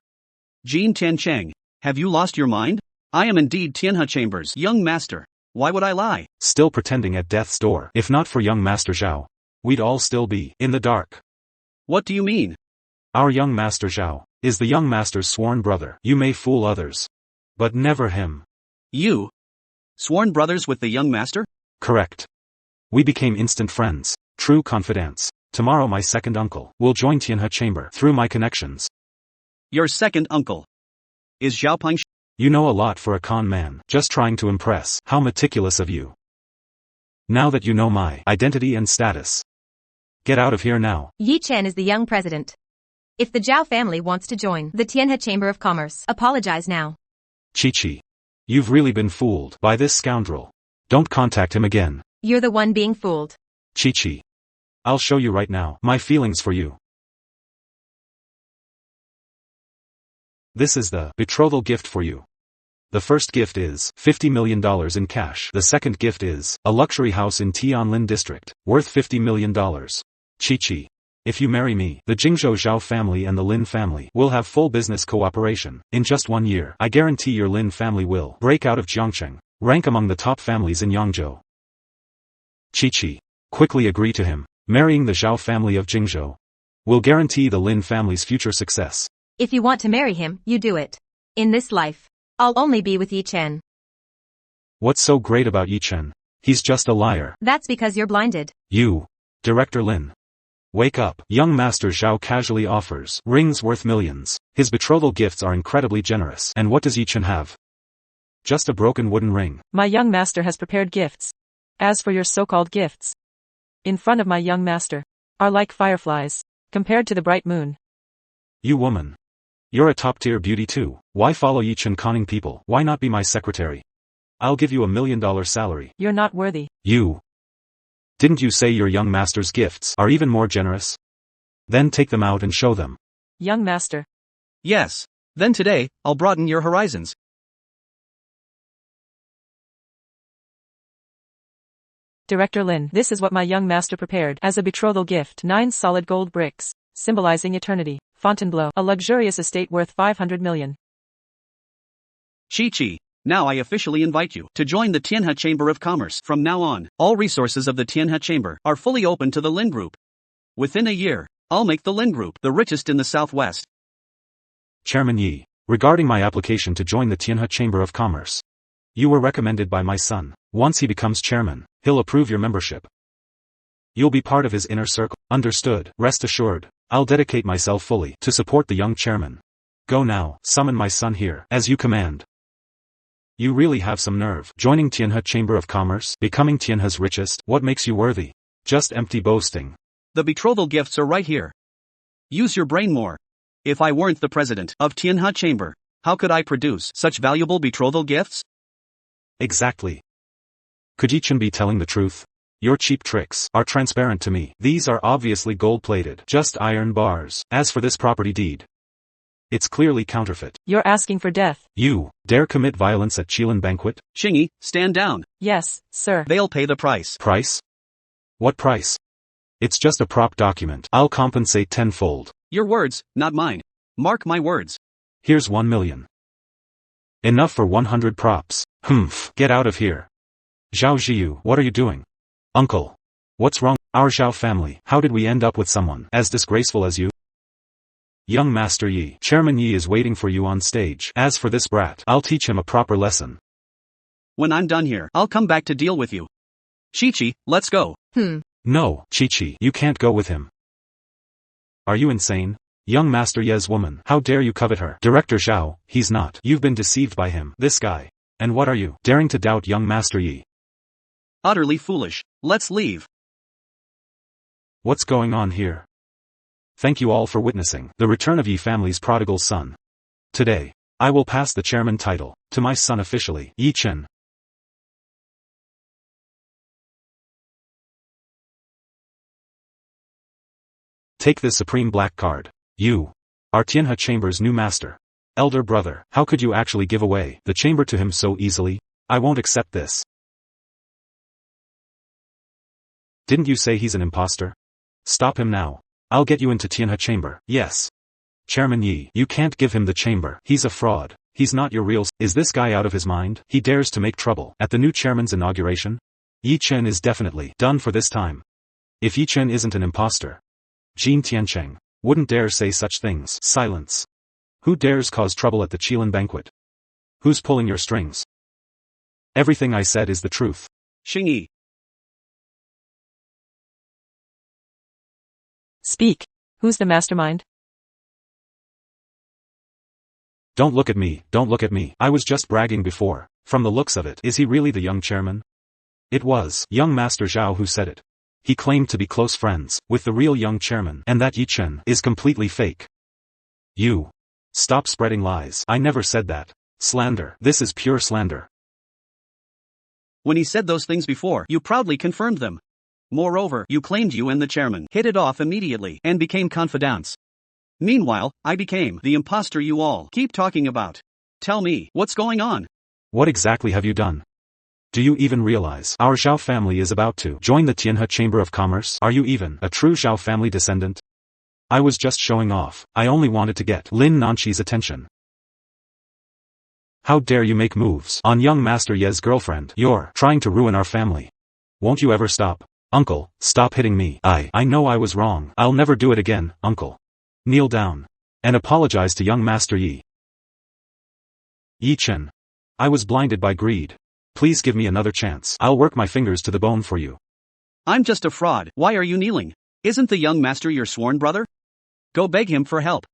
Jin Tiancheng, have you lost your mind? I am indeed Tianhe Chamber's young master. Why would I lie? Still pretending at death's door. If not for young Master Zhao, we'd all still be in the dark. What do you mean? Our young Master Zhao is the young master's sworn brother. You may fool others, but never him. You? Sworn brothers with the young master? Correct. We became instant friends, true confidants. Tomorrow my second uncle will join Tianhe Chamber through my connections. Your second uncle is Zhao Peng. You know a lot for a con man, just trying to impress. How meticulous of you. Now that you know my identity and status, get out of here now. Yi Chen is the young president. If the Zhao family wants to join the Tianhe Chamber of Commerce, apologize now. Chi-Chi, you've really been fooled by this scoundrel. Don't contact him again. You're the one being fooled. Chi-Chi, I'll show you right now my feelings for you. This is the betrothal gift for you. The first gift is $50 million in cash. The second gift is a luxury house in Tianlin district, worth $50 million. Chi-Chi, if you marry me, the Jingzhou Zhao family and the Lin family will have full business cooperation. In just 1 year, I guarantee your Lin family will break out of Jiangcheng, rank among the top families in Yangzhou. Chi-Chi, quickly agree to him. Marrying the Zhao family of Jingzhou will guarantee the Lin family's future success. If you want to marry him, you do it. In this life, I'll only be with Yi Chen. What's so great about Yi Chen? He's just a liar. That's because you're blinded. You, Director Lin. Wake up. Young Master Zhao casually offers rings worth millions. His betrothal gifts are incredibly generous. And what does Yi Chen have? Just a broken wooden ring. My young master has prepared gifts. As for your so-called gifts, in front of my young master, are like fireflies, compared to the bright moon. You woman. You're a top-tier beauty too. Why follow Yi Chen conning people? Why not be my secretary? I'll give you $1 million salary. You're not worthy. You. Didn't you say your young master's gifts are even more generous? Then take them out and show them. Young master. Yes. Then today, I'll broaden your horizons. Director Lin, this is what my young master prepared as a betrothal gift. 9 solid gold bricks, symbolizing eternity. Fontainebleau, a luxurious estate worth 500 million. Chi-Chi, now I officially invite you to join the Tianhe Chamber of Commerce. From now on, all resources of the Tianhe Chamber are fully open to the Lin Group. Within a year, I'll make the Lin Group the richest in the Southwest. Chairman Yi, regarding my application to join the Tianhe Chamber of Commerce, you were recommended by my son. Once he becomes chairman, he'll approve your membership. You'll be part of his inner circle. Understood. Rest assured, I'll dedicate myself fully to support the young chairman. Go now, summon my son here, as you command. You really have some nerve. Joining Tianhe Chamber of Commerce, becoming Tianhe's richest, what makes you worthy? Just empty boasting. The betrothal gifts are right here. Use your brain more. If I weren't the president of Tianhe Chamber, how could I produce such valuable betrothal gifts? Exactly. Could Yi Chen be telling the truth? Your cheap tricks are transparent to me. These are obviously gold-plated, just iron bars. As for this property deed, It's clearly counterfeit. You're asking for death. You dare commit violence at Qilin banquet? Xingyi, stand down. Yes, sir. They'll pay the price. Price? What price? It's just a prop document. I'll compensate tenfold. Your words, not mine. Mark my words. Here's 1 million. Enough for 100 props. Humph. Get out of here. Zhao Ziyu, what are you doing? Uncle. What's wrong? Our Zhao family. How did we end up with someone as disgraceful as you? Young Master Yi. Chairman Yi is waiting for you on stage. As for this brat, I'll teach him a proper lesson. When I'm done here, I'll come back to deal with you. Chi-Chi, let's go. No, Chi-Chi, you can't go with him. Are you insane? Young Master Ye's woman, how dare you covet her? Director Zhao, he's not. You've been deceived by him. This guy. And what are you, daring to doubt young Master Yi? Utterly foolish. Let's leave. What's going on here? Thank you all for witnessing the return of Yi family's prodigal son. Today, I will pass the chairman title to my son officially, Yi Chen. Take this supreme black card. You are Tianhe Chamber's new master. Elder brother, how could you actually give away the chamber to him so easily? I won't accept this. Didn't you say he's an imposter? Stop him now. I'll get you into Tianhe Chamber. Yes. Chairman Yi, you can't give him the chamber. He's a fraud. He's not your real. Is this guy out of his mind? He dares to make trouble at the new chairman's inauguration? Yi Chen is definitely done for this time. If Yi Chen isn't an imposter, Jin Tiancheng wouldn't dare say such things. Silence. Who dares cause trouble at the Qilin banquet? Who's pulling your strings? Everything I said is the truth. Xingyi. Speak. Who's the mastermind? Don't look at me, don't look at me. I was just bragging before. From the looks of it, is he really the young chairman? It was young Master Zhao who said it. He claimed to be close friends with the real young chairman, and that Yi Chen is completely fake. You. Stop spreading lies. I never said that. Slander. This is pure slander. When he said those things before, you proudly confirmed them. Moreover, you claimed you and the chairman hit it off immediately and became confidants. Meanwhile, I became the imposter you all keep talking about. Tell me, what's going on? What exactly have you done? Do you even realize our Zhao family is about to join the Tianhe Chamber of Commerce? Are you even a true Zhao family descendant? I was just showing off. I only wanted to get Lin Nanqi's attention. How dare you make moves on young Master Ye's girlfriend? You're trying to ruin our family. Won't you ever stop? Uncle, stop hitting me. I know I was wrong. I'll never do it again, uncle. Kneel down. And apologize to young Master Yi. Yi Chen. I was blinded by greed. Please give me another chance. I'll work my fingers to the bone for you. I'm just a fraud. Why are you kneeling? Isn't the young master your sworn brother? Go beg him for help.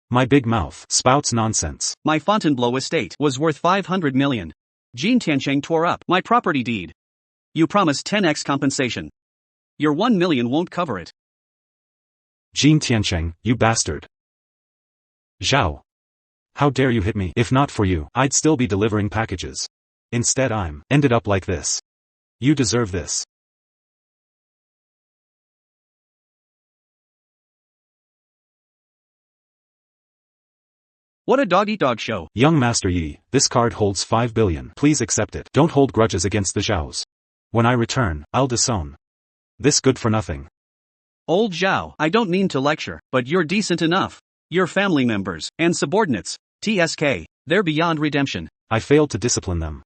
My big mouth spouts nonsense. My Fontainebleau estate was worth 500 million. Jin Tiancheng tore up my property deed. You promised 10x compensation. Your 1 million won't cover it. Jin Tiancheng, you bastard. Zhao. How dare you hit me? If not for you, I'd still be delivering packages. Instead I'm ended up like this. You deserve this. What a dog-eat-dog show. Young Master Yi, this card holds 5 billion. Please accept it. Don't hold grudges against the Zhaos. When I return, I'll disown this good for nothing. Old Zhao, I don't mean to lecture, but you're decent enough. Your family members and subordinates, TSK, they're beyond redemption. I failed to discipline them.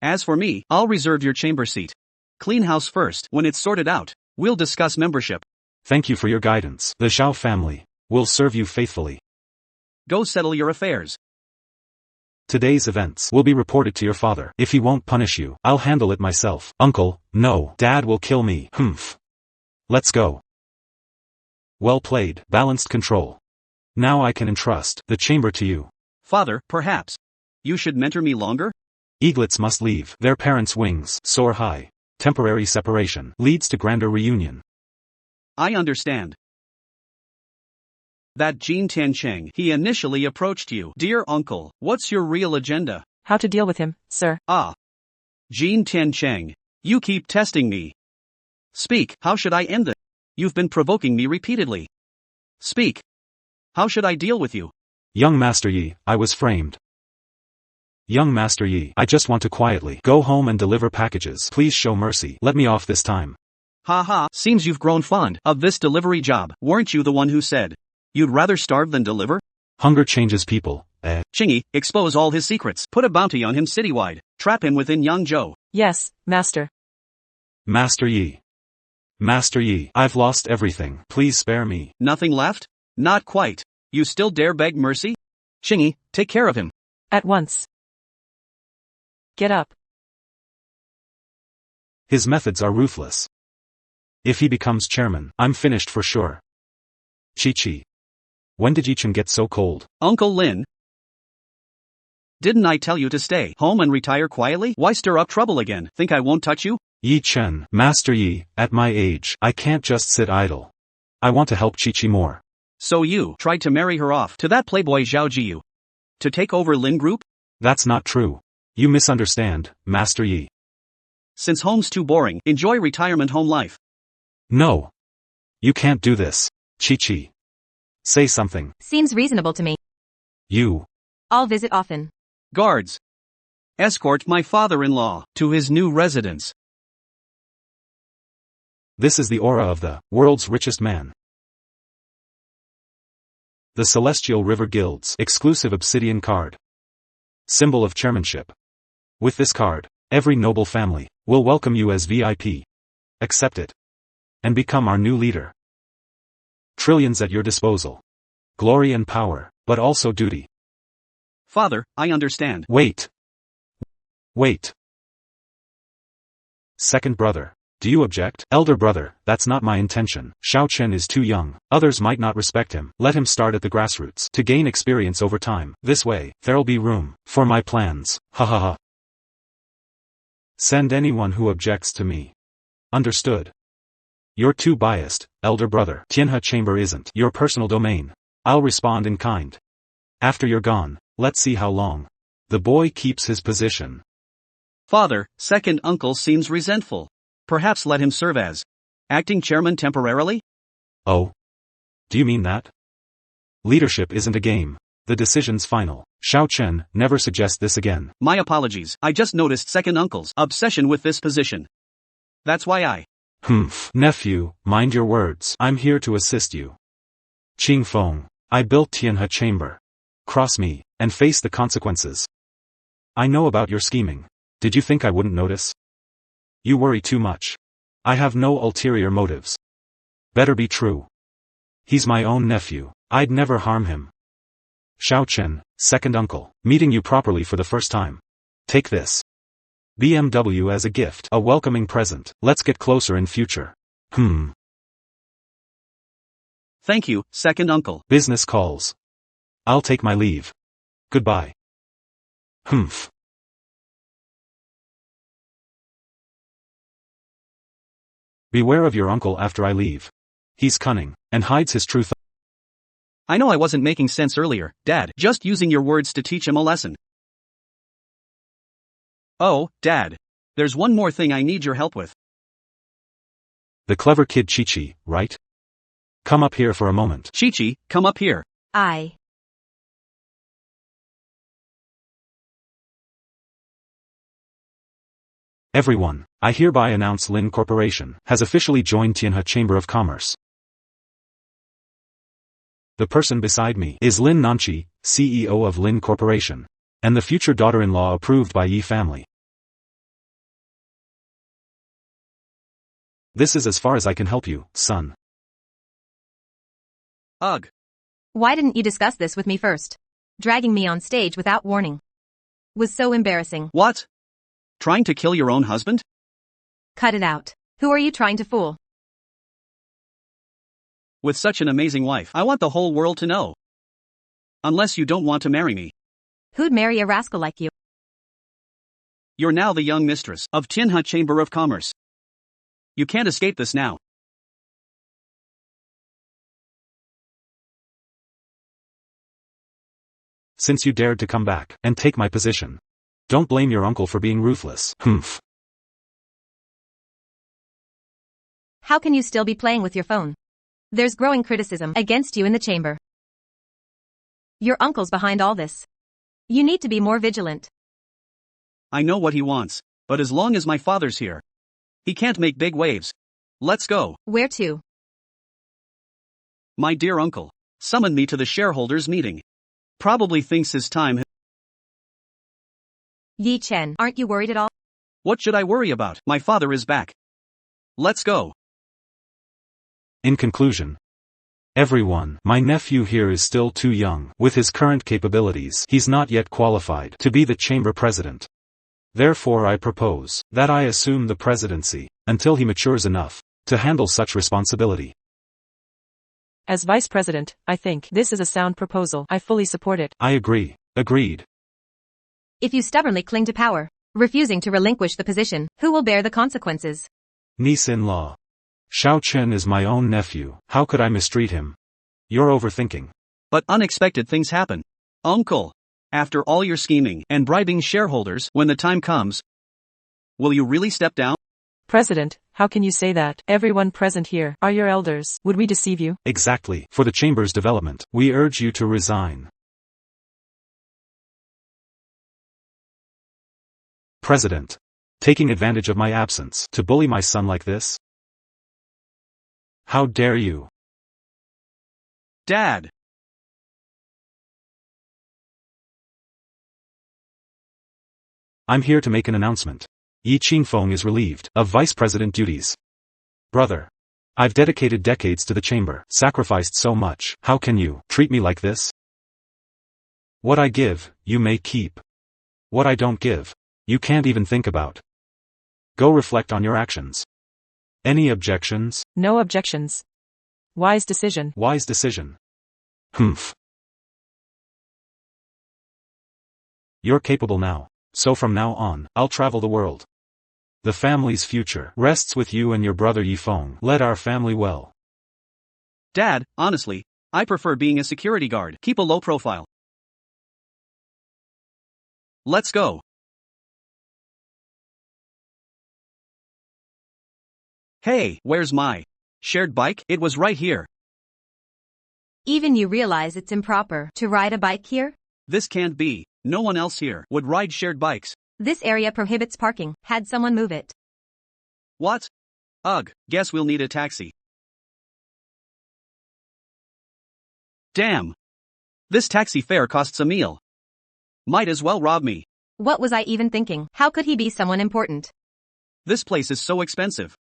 As for me, I'll reserve your chamber seat. Clean house first. When it's sorted out, we'll discuss membership. Thank you for your guidance. The Zhao family will serve you faithfully. Go settle your affairs. Today's events will be reported to your father. If he won't punish you, I'll handle it myself. Uncle, no. Dad will kill me. Humph. Let's go. Well played. Balanced control. Now I can entrust the chamber to you. Father, perhaps you should mentor me longer? Eaglets must leave their parents' wings. Soar high. Temporary separation leads to grander reunion. I understand. That Jin Tiancheng, he initially approached you. Dear uncle, what's your real agenda? How to deal with him, sir? Jin Tiancheng, you keep testing me. Speak, how should I end this? You've been provoking me repeatedly. Speak. How should I deal with you? Young Master Yi, I was framed. Young Master Yi, I just want to quietly go home and deliver packages. Please show mercy. Let me off this time. Ha ha, seems you've grown fond of this delivery job. Weren't you the one who said you'd rather starve than deliver? Hunger changes people, eh? Chingy, expose all his secrets. Put a bounty on him citywide. Trap him within Yangzhou. Yes, master. Master Yi. Master Yi, I've lost everything. Please spare me. Nothing left? Not quite. You still dare beg mercy? Chingy, take care of him. At once. Get up. His methods are ruthless. If he becomes chairman, I'm finished for sure. Chi-Chi. When did Yi-Chen get so cold? Uncle Lin. Didn't I tell you to stay home and retire quietly? Why stir up trouble again? Think I won't touch you? Yi-Chen, Master Yi, at my age, I can't just sit idle. I want to help Chi-Chi more. So you tried to marry her off to that playboy Zhao Jiyu? To take over Lin Group? That's not true. You misunderstand, Master Yi. Since home's too boring, enjoy retirement home life. No. You can't do this, Chi-Chi. Say something. Seems reasonable to me. You. I'll visit often. Guards. Escort my father-in-law to his new residence. This is the aura of the world's richest man. The Celestial River Guild's exclusive obsidian card. Symbol of chairmanship. With this card, every noble family will welcome you as VIP. Accept it. And become our new leader. Trillions at your disposal. Glory and power, but also duty. Father, I understand. Wait. Wait. Second brother. Do you object? Elder brother, that's not my intention. Xiao Chen is too young. Others might not respect him. Let him start at the grassroots to gain experience over time. This way, there'll be room for my plans. Ha ha ha. Send anyone who objects to me. Understood. You're too biased, elder brother. Tianhe Chamber isn't your personal domain. I'll respond in kind. After you're gone, let's see how long. The boy keeps his position. Father, second uncle seems resentful. Perhaps let him serve as acting chairman temporarily? Oh? Do you mean that? Leadership isn't a game. The decision's final. Xiao Chen, never suggest this again. My apologies, I just noticed second uncle's obsession with this position. That's why I... Nephew, mind your words. I'm here to assist you. Qing Feng, I built Tianhe Chamber. Cross me, and face the consequences. I know about your scheming. Did you think I wouldn't notice? You worry too much. I have no ulterior motives. Better be true. He's my own nephew. I'd never harm him. Xiao Chen, second uncle, meeting you properly for the first time. Take this. BMW as a gift. A welcoming present. Let's get closer in future. Thank you, second uncle. Business calls. I'll take my leave. Goodbye. Beware of your uncle after I leave. He's cunning, and hides his truth. I know I wasn't making sense earlier, Dad, just using your words to teach him a lesson. Oh, Dad. There's one more thing I need your help with. The clever kid Chi-Chi, right? Come up here for a moment. Chi-Chi, come up here. Everyone, I hereby announce Lin Corporation has officially joined Tianhe Chamber of Commerce. The person beside me is Lin Nanqi, CEO of Lin Corporation, and the future daughter-in-law approved by Yi family. This is as far as I can help you, son. Ugh. Why didn't you discuss this with me first? Dragging me on stage without warning was so embarrassing. What? Trying to kill your own husband? Cut it out. Who are you trying to fool? With such an amazing wife, I want the whole world to know. Unless you don't want to marry me. Who'd marry a rascal like you? You're now the young mistress of Tianhe Chamber of Commerce. You can't escape this now. Since you dared to come back and take my position, don't blame your uncle for being ruthless. How can you still be playing with your phone? There's growing criticism against you in the chamber. Your uncle's behind all this. You need to be more vigilant. I know what he wants, but as long as my father's here, he can't make big waves. Let's go. Where to? My dear uncle summoned me to the shareholders' meeting. Probably thinks his time. Yi Chen, aren't you worried at all? What should I worry about? My father is back. Let's go. In conclusion, everyone, my nephew here is still too young. With his current capabilities, he's not yet qualified to be the chamber president. Therefore I propose that I assume the presidency until he matures enough to handle such responsibility. As vice president, I think this is a sound proposal. I fully support it. I agree. Agreed. If you stubbornly cling to power, refusing to relinquish the position, who will bear the consequences? Niece-in-law. Xiao Chen is my own nephew. How could I mistreat him? You're overthinking. But unexpected things happen. Uncle, after all your scheming and bribing shareholders, when the time comes, will you really step down? President, how can you say that? Everyone present here are your elders. Would we deceive you? Exactly. For the chamber's development, we urge you to resign. President. Taking advantage of my absence to bully my son like this? How dare you? Dad. I'm here to make an announcement. Yi Qingfeng is relieved of vice president duties. Brother. I've dedicated decades to the chamber, sacrificed so much. How can you treat me like this? What I give, you may keep. What I don't give, you can't even think about. Go reflect on your actions. Any objections? No objections. Wise decision. Wise decision. Humph. You're capable now. So from now on, I'll travel the world. The family's future rests with you and your brother Yifeng. Let our family well. Dad, honestly, I prefer being a security guard. Keep a low profile. Let's go. Hey, where's my shared bike? It was right here. Even you realize it's improper to ride a bike here? This can't be. No one else here would ride shared bikes. This area prohibits parking. Had someone move it. What? Ugh, guess we'll need a taxi. Damn. This taxi fare costs a meal. Might as well rob me. What was I even thinking? How could he be someone important? This place is so expensive.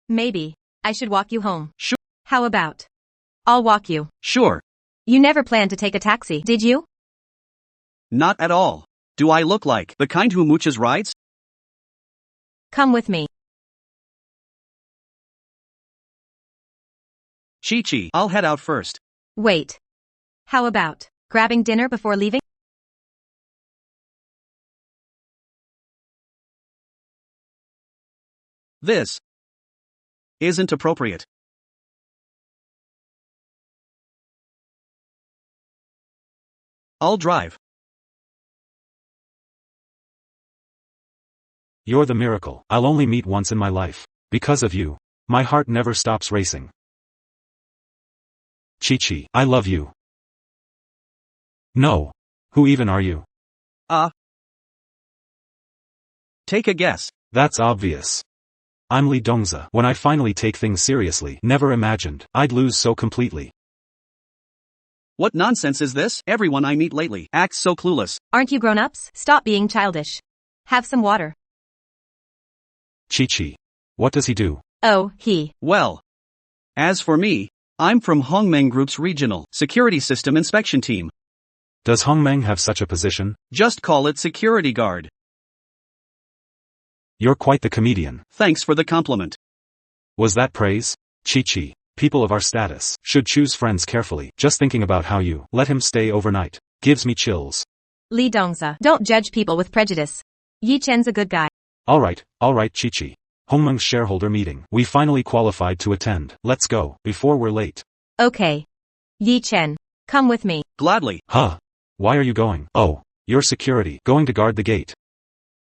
Maybe I should walk you home. Sure. How about? I'll walk you. Sure. You never planned to take a taxi, did you? Not at all. Do I look like the kind who mooches rides? Come with me. Chi-Chi, I'll head out first. Wait. How about grabbing dinner before leaving? This isn't appropriate. I'll drive. You're the miracle I'll only meet once in my life. Because of you, my heart never stops racing. Chi-Chi, I love you. No. Who even are you? Take a guess. That's obvious. I'm Li Dongzi. When I finally take things seriously, never imagined I'd lose so completely. What nonsense is this? Everyone I meet lately acts so clueless. Aren't you grown-ups? Stop being childish. Have some water. Chi-Chi. What does he do? Oh, he. Well, as for me, I'm from Hongmeng Group's Regional Security System Inspection Team. Does Hongmeng have such a position? Just call it security guard. You're quite the comedian. Thanks for the compliment. Was that praise? Chi-Chi. People of our status should choose friends carefully. Just thinking about how you let him stay overnight gives me chills. Li Dongzi. Don't judge people with prejudice. Yi Chen's a good guy. Alright, Chi-Chi. Hongmeng's shareholder meeting. We finally qualified to attend. Let's go, before we're late. Okay. Yi Chen. Come with me. Gladly. Huh? Why are you going? Oh, you're security. Going to guard the gate.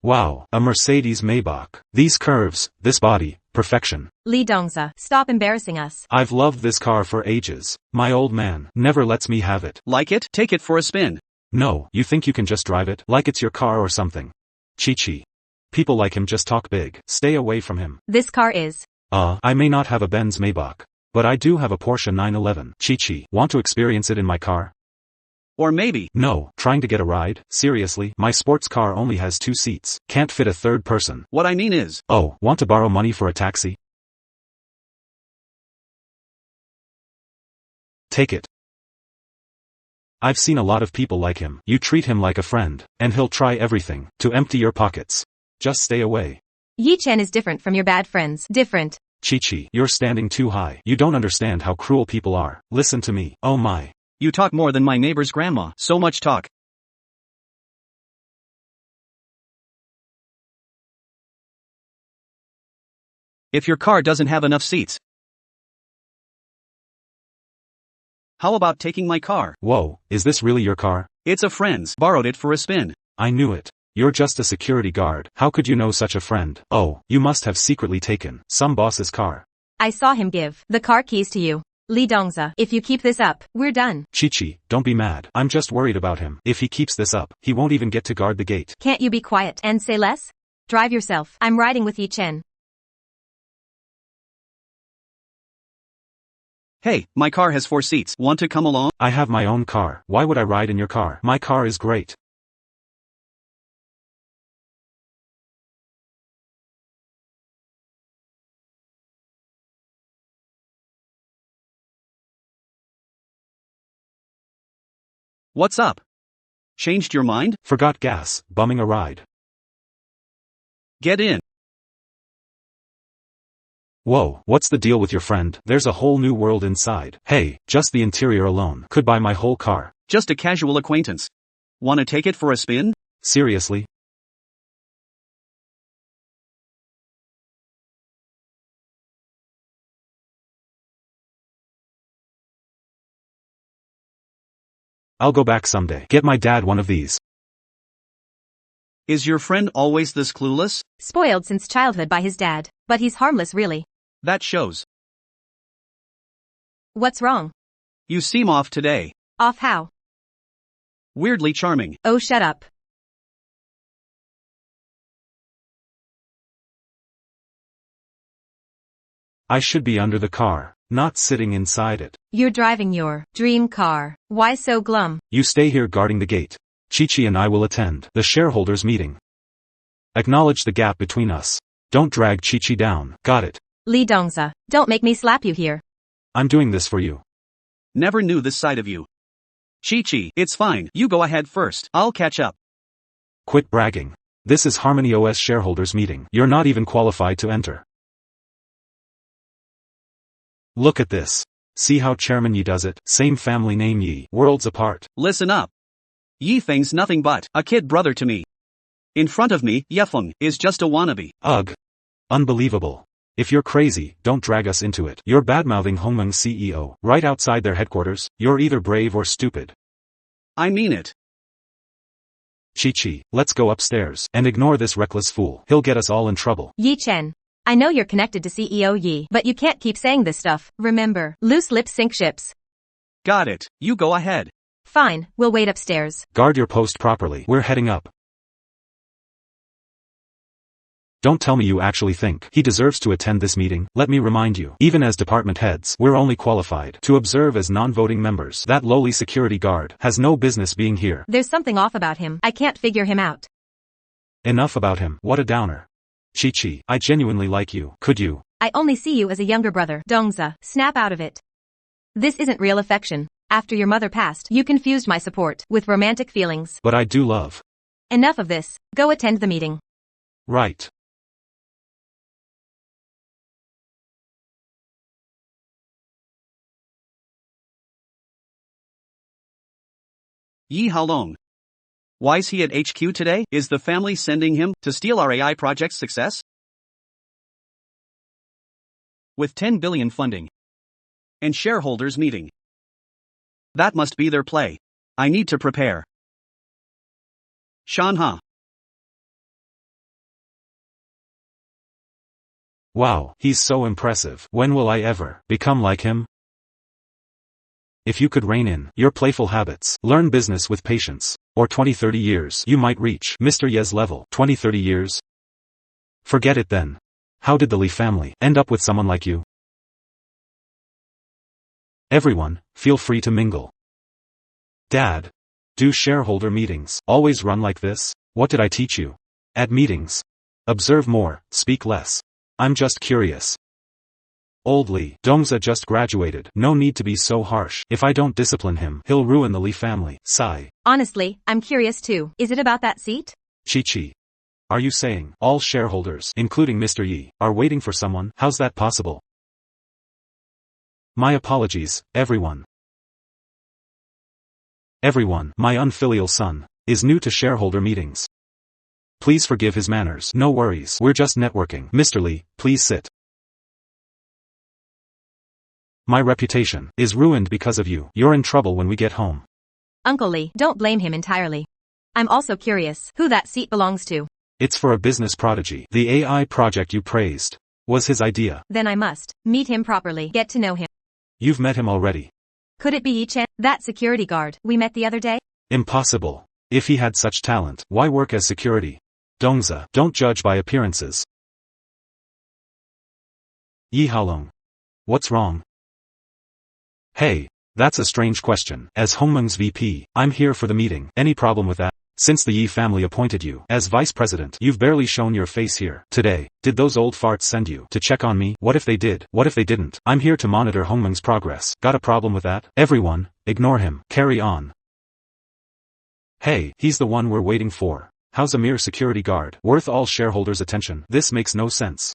Wow, a Mercedes Maybach. These curves, this body, perfection. Lee Dongza, stop embarrassing us. I've loved this car for ages. My old man never lets me have it. Like it? Take it for a spin. No, you think you can just drive it? Like it's your car or something. Chi-Chi. People like him just talk big. Stay away from him. This car is. I may not have a Benz Maybach, but I do have a Porsche 911. Chi-Chi, want to experience it in my car? Or maybe. No, trying to get a ride? Seriously, my sports car only has 2 seats. Can't fit a third person. What I mean is. Oh, want to borrow money for a taxi? Take it. I've seen a lot of people like him. You treat him like a friend, and he'll try everything to empty your pockets. Just stay away. Yi Chen is different from your bad friends. Different. Chi-Chi, you're standing too high. You don't understand how cruel people are. Listen to me. Oh my. You talk more than my neighbor's grandma. So much talk. If your car doesn't have enough seats, how about taking my car? Whoa, is this really your car? It's a friend's. Borrowed it for a spin. I knew it. You're just a security guard. How could you know such a friend? Oh, you must have secretly taken some boss's car. I saw him give the car keys to you. Lee Dongza, if you keep this up, we're done. Chi-Chi, don't be mad. I'm just worried about him. If he keeps this up, he won't even get to guard the gate. Can't you be quiet and say less? Drive yourself. I'm riding with Yi Chen. Hey, my car has 4 seats. Want to come along? I have my own car. Why would I ride in your car? My car is great. What's up? Changed your mind? Forgot gas, bumming a ride. Get in. Whoa, what's the deal with your friend? There's a whole new world inside. Hey, just the interior alone could buy my whole car. Just a casual acquaintance. Wanna take it for a spin? Seriously? I'll go back someday. Get my dad one of these. Is your friend always this clueless? Spoiled since childhood by his dad. But he's harmless really. That shows. What's wrong? You seem off today. Off how? Weirdly charming. Oh, shut up. I should be under the car, not sitting inside it. You're driving your dream car. Why so glum? You stay here guarding the gate. Chi-Chi and I will attend the shareholders meeting. Acknowledge the gap between us. Don't drag Chi-Chi down. Got it? Lee Dongza, don't make me slap you here. I'm doing this for you. Never knew this side of you. Chi-Chi, it's fine. You go ahead first. I'll catch up. Quit bragging. This is Harmony OS shareholders meeting. You're not even qualified to enter. Look at this. See how Chairman Yi does it? Same family name Yi. Worlds apart. Listen up. Yi Feng's nothing but a kid brother to me. In front of me, Yefeng is just a wannabe. Ugh. Unbelievable. If you're crazy, don't drag us into it. You're badmouthing Hongmeng CEO, right outside their headquarters. You're either brave or stupid. I mean it. Chi-Chi, let's go upstairs, and ignore this reckless fool. He'll get us all in trouble. Yi Chen. I know you're connected to CEO Yi, but you can't keep saying this stuff. Remember, loose lips sink ships. Got it. You go ahead. Fine, we'll wait upstairs. Guard your post properly. We're heading up. Don't tell me you actually think he deserves to attend this meeting. Let me remind you, even as department heads, we're only qualified to observe as non-voting members. That lowly security guard has no business being here. There's something off about him. I can't figure him out. Enough about him. What a downer. Chi-Chi, I genuinely like you. Could you? I only see you as a younger brother. Dongza, snap out of it. This isn't real affection. After your mother passed, you confused my support with romantic feelings. But I do love. Enough of this. Go attend the meeting. Right. Yi Haolong. Why's he at HQ today? Is the family sending him to steal our AI project's success? With 10 billion funding and shareholders meeting. That must be their play. I need to prepare. Shanha. Wow, he's so impressive. When will I ever become like him? If you could rein in your playful habits, learn business with patience, or 20-30 years, you might reach Mr. Ye's level. 20-30 years? Forget it then. How did the Li family end up with someone like you? Everyone, feel free to mingle. Dad. Do shareholder meetings always run like this? What did I teach you? At meetings. Observe more, speak less. I'm just curious. Old Li, Dongza just graduated. No need to be so harsh. If I don't discipline him, he'll ruin the Li family. Sigh. Honestly, I'm curious too. Is it about that seat? Chi-Chi. Are you saying all shareholders, including Mr. Yi, are waiting for someone? How's that possible? My apologies, everyone. Everyone, my unfilial son, is new to shareholder meetings. Please forgive his manners. No worries, we're just networking. Mr. Li, please sit. My reputation is ruined because of you. You're in trouble when we get home. Uncle Li, don't blame him entirely. I'm also curious who that seat belongs to. It's for a business prodigy. The AI project you praised was his idea. Then I must meet him properly, get to know him. You've met him already. Could it be Yi-Chen, that security guard we met the other day? Impossible. If he had such talent, why work as security? Dongza, don't judge by appearances. Yi Haolong. What's wrong? Hey, that's a strange question. As Hongmeng's VP, I'm here for the meeting. Any problem with that? Since the Yi family appointed you as vice president, you've barely shown your face here today. Did those old farts send you to check on me? What if they did? What if they didn't? I'm here to monitor Hongmeng's progress. Got a problem with that? Everyone, ignore him. Carry on. Hey, he's the one we're waiting for. How's a mere security guard worth all shareholders' attention? This makes no sense.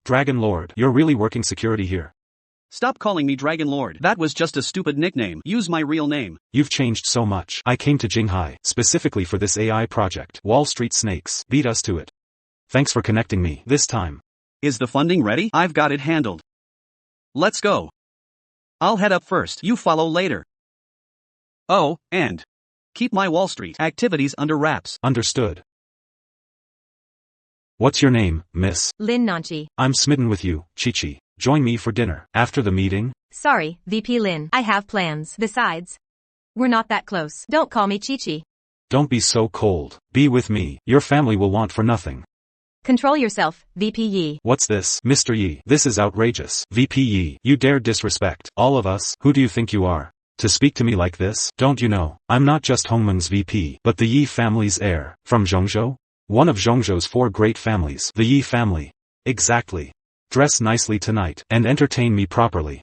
Dragon Lord, you're really working security here. Stop calling me Dragon Lord. That was just a stupid nickname. Use my real name. You've changed so much. I came to Jinghai specifically for this AI project. Wall Street snakes beat us to it. Thanks for connecting me this time. Is the funding ready? I've got it handled. Let's go. I'll head up first. You follow later. Oh, and keep my Wall Street activities under wraps. Understood. What's your name, miss? Lin Nanchi. I'm smitten with you, Chi-Chi. Join me for dinner. After the meeting? Sorry, VP Lin. I have plans. Besides, we're not that close. Don't call me Chi-Chi. Don't be so cold. Be with me. Your family will want for nothing. Control yourself, VP Yi. What's this, Mr. Yi? This is outrageous. VP Yi, you dare disrespect all of us? Who do you think you are? To speak to me like this? Don't you know, I'm not just Hongmeng's VP, but the Yi family's heir. From Zhongzhou? One of Zhongzhou's 4 great families. The Yi family. Exactly. Dress nicely tonight, and entertain me properly.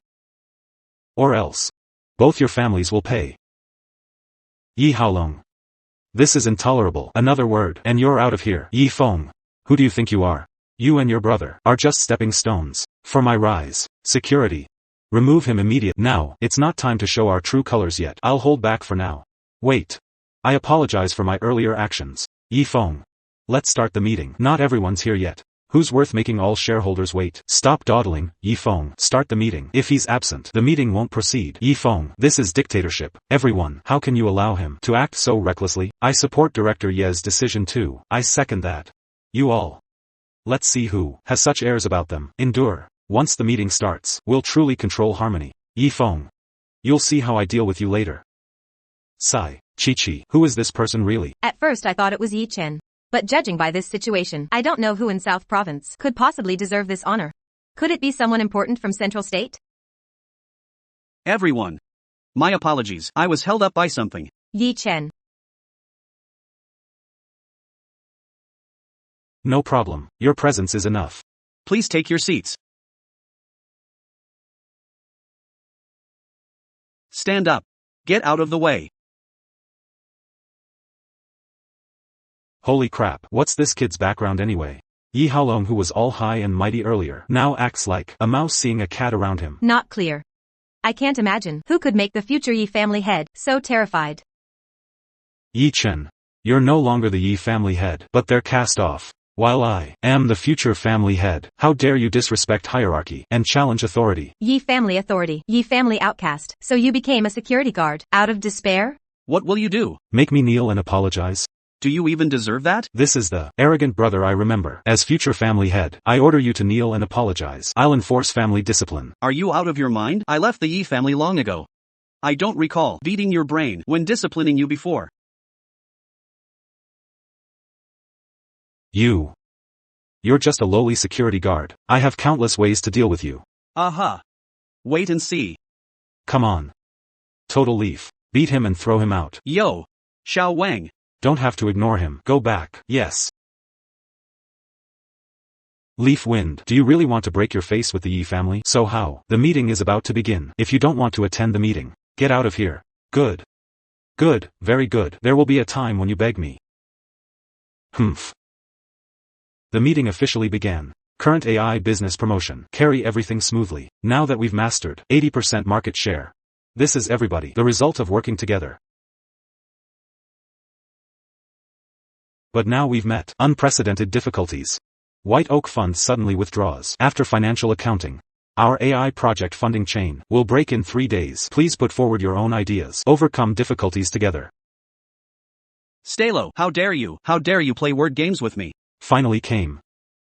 Or else. Both your families will pay. Yi Haolong. This is intolerable. Another word, and you're out of here. Yi Feng. Who do you think you are? You and your brother are just stepping stones for my rise. Security. Remove him immediately. Now, it's not time to show our true colors yet. I'll hold back for now. Wait. I apologize for my earlier actions. Yi Feng. Let's start the meeting. Not everyone's here yet. Who's worth making all shareholders wait? Stop dawdling, Yi Feng. Start the meeting. If he's absent, the meeting won't proceed. Yi Feng, this is dictatorship. Everyone, how can you allow him to act so recklessly? I support Director Ye's decision too. I second that. You all. Let's see who has such airs about them. Endure. Once the meeting starts, we'll truly control harmony. Yi Feng. You'll see how I deal with you later. Sigh. Chi-Chi, who is this person really? At first I thought it was Yi-Chen. But judging by this situation, I don't know who in South Province could possibly deserve this honor. Could it be someone important from Central State? Everyone. My apologies. I was held up by something. Yi-Chen. No problem. Your presence is enough. Please take your seats. Stand up. Get out of the way. Holy crap, what's this kid's background anyway? Yi Haolong, who was all high and mighty earlier, now acts like a mouse seeing a cat around him. Not clear. I can't imagine who could make the future Yi family head so terrified. Yi Chen. You're no longer the Yi family head, but they're cast off. While I am the future family head, how dare you disrespect hierarchy and challenge authority? Yi family authority, Yi family outcast. So you became a security guard, out of despair? What will you do? Make me kneel and apologize? Do you even deserve that? This is the arrogant brother I remember. As future family head, I order you to kneel and apologize. I'll enforce family discipline. Are you out of your mind? I left the Yi family long ago. I don't recall beating your brain when disciplining you before. You're just a lowly security guard. I have countless ways to deal with you. Aha. Wait and see. Come on. Total Leaf. Beat him and throw him out. Yo. Xiao Wang. Don't have to ignore him. Go back. Yes. Leaf Wind. Do you really want to break your face with the Yi family? So how? The meeting is about to begin. If you don't want to attend the meeting, get out of here. Good. Good. Very good. There will be a time when you beg me. Humph. The meeting officially began. Current AI business promotion. Carry everything smoothly. Now that we've mastered 80% market share. This is everybody. The result of working together. But now we've met unprecedented difficulties. White Oak Fund suddenly withdraws. After financial accounting, our AI project funding chain will break in 3 days. Please put forward your own ideas. Overcome difficulties together. Stalo, how dare you? How dare you play word games with me? Finally came.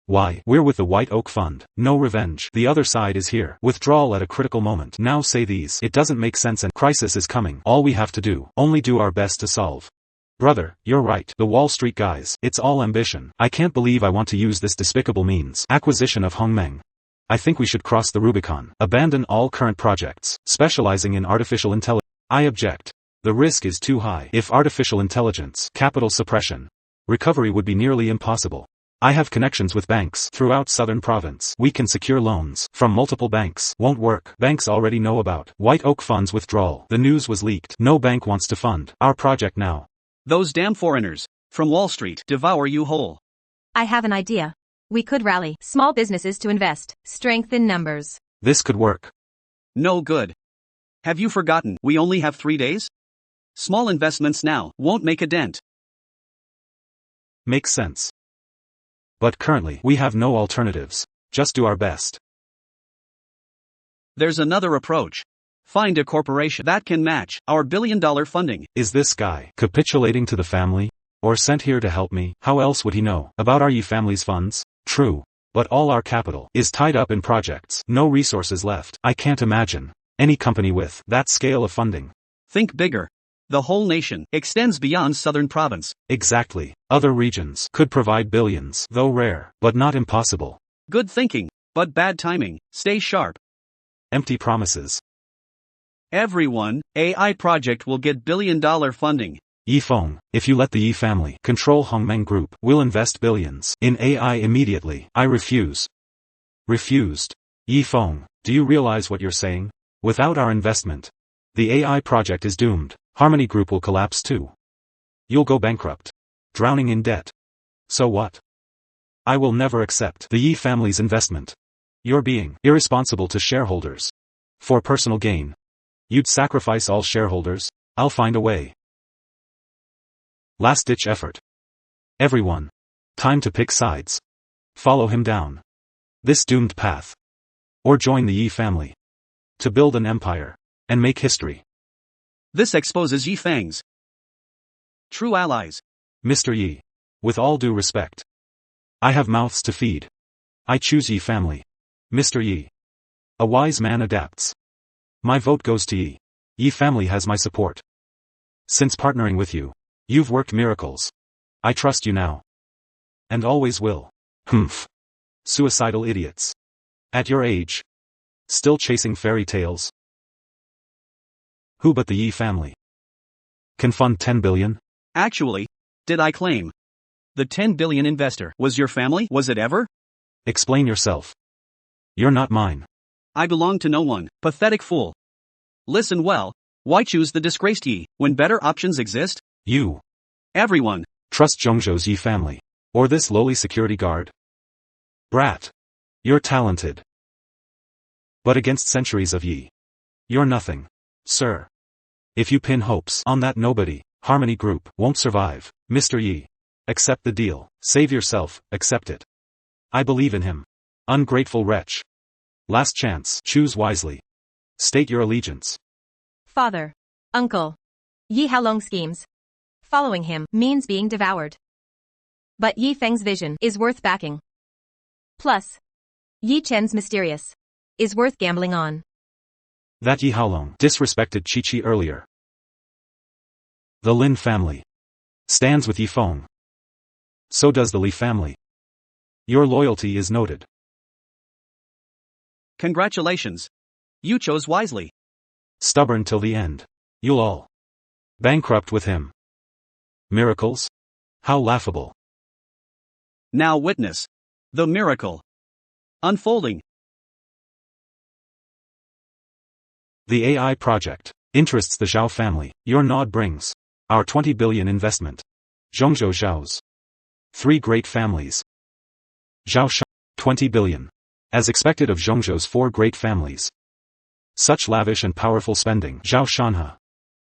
Why? We're with the White Oak Fund. No revenge. The other side is here. Withdrawal at a critical moment. Now say these. It doesn't make sense and crisis is coming. All we have to do, only do our best to solve. Brother, you're right. The Wall Street guys. It's all ambition. I can't believe I want to use this despicable means. Acquisition of Hongmeng. I think we should cross the Rubicon. Abandon all current projects, specializing in artificial intelligence. I object. The risk is too high. If artificial intelligence, capital suppression, recovery would be nearly impossible. I have connections with banks throughout Southern Province. We can secure loans from multiple banks. Won't work. Banks already know about White Oak Fund's withdrawal. The news was leaked. No bank wants to fund our project now. Those damn foreigners from Wall Street devour you whole. I have an idea. We could rally small businesses to invest. Strength in numbers. This could work. No good. Have you forgotten we only have 3 days? Small investments now won't make a dent. Makes sense. But currently, we have no alternatives. Just do our best. There's another approach. Find a corporation that can match our billion-dollar funding. Is this guy capitulating to the family? Or sent here to help me? How else would he know about our Yi family's funds? True. But all our capital is tied up in projects. No resources left. I can't imagine any company with that scale of funding. Think bigger. The whole nation extends beyond Southern Province. Exactly. Other regions could provide billions, though rare, but not impossible. Good thinking, but bad timing. Stay sharp. Empty promises. Everyone, AI project will get billion-dollar funding. Yifeng, if you let the Yi family control Hongmeng Group, we'll invest billions in AI immediately. I refuse. Refused. Yifeng, do you realize what you're saying? Without our investment, the AI project is doomed. Harmony Group will collapse too. You'll go bankrupt. Drowning in debt. So what? I will never accept the Yi family's investment. You're being irresponsible to shareholders. For personal gain. You'd sacrifice all shareholders? I'll find a way. Last-ditch effort. Everyone. Time to pick sides. Follow him down this doomed path. Or join the Yi family. To build an empire. And make history. This exposes Yi Feng's true allies. Mr. Yi. With all due respect. I have mouths to feed. I choose Yi family. Mr. Yi. A wise man adapts. My vote goes to Yi. Yi family has my support. Since partnering with you, you've worked miracles. I trust you now. And always will. Humph. Suicidal idiots. At your age. Still chasing fairy tales. Who but the Yi family can fund 10 billion? Actually, did I claim the 10 billion investor was your family? Was it ever? Explain yourself. You're not mine. I belong to no one. Pathetic fool. Listen well. Why choose the disgraced Yi when better options exist? You. Everyone. Trust Zhongzhou's Yi family. Or this lowly security guard? Brat. You're talented. But against centuries of Yi. You're nothing. Sir. If you pin hopes on that nobody, Harmony Group won't survive. Mr. Yi. Accept the deal. Save yourself, accept it. I believe in him. Ungrateful wretch. Last chance. Choose wisely. State your allegiance. Father. Uncle. Yi Halong schemes. Following him means being devoured. But Yi Feng's vision is worth backing. Plus, Yi Chen's mysterious is worth gambling on. That Yi Haolong disrespected Chi Chi earlier. The Lin family stands with Yi Feng. So does the Li family. Your loyalty is noted. Congratulations. You chose wisely. Stubborn till the end. You'll all bankrupt with him. Miracles? How laughable. Now witness the miracle unfolding. The AI project interests the Zhao family. Your nod brings our 20 billion investment. Zhongzhou Zhao's 3 great families. Zhao Shan, 20 billion. As expected of Zhongzhou's 4 great families. Such lavish and powerful spending. Zhao Shanhe.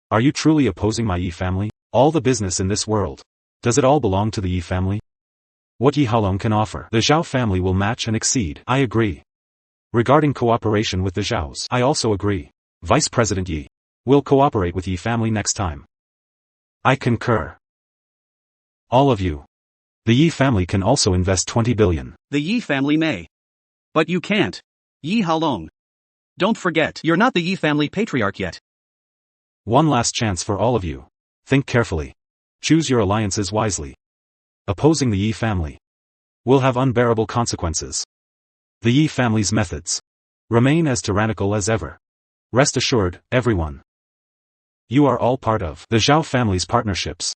Are you truly opposing my Yi family? All the business in this world. Does it all belong to the Yi family? What Yi Haolong can offer, the Zhao family will match and exceed. I agree. Regarding cooperation with the Zhaos, I also agree. Vice President Yi will cooperate with Yi family next time. I concur. All of you. The Yi family can also invest 20 billion. The Yi family may. But you can't. Yi Haolong. Don't forget, you're not the Yi family patriarch yet. One last chance for all of you. Think carefully. Choose your alliances wisely. Opposing the Yi family will have unbearable consequences. The Yi family's methods remain as tyrannical as ever. Rest assured, everyone. You are all part of the Zhao family's partnerships.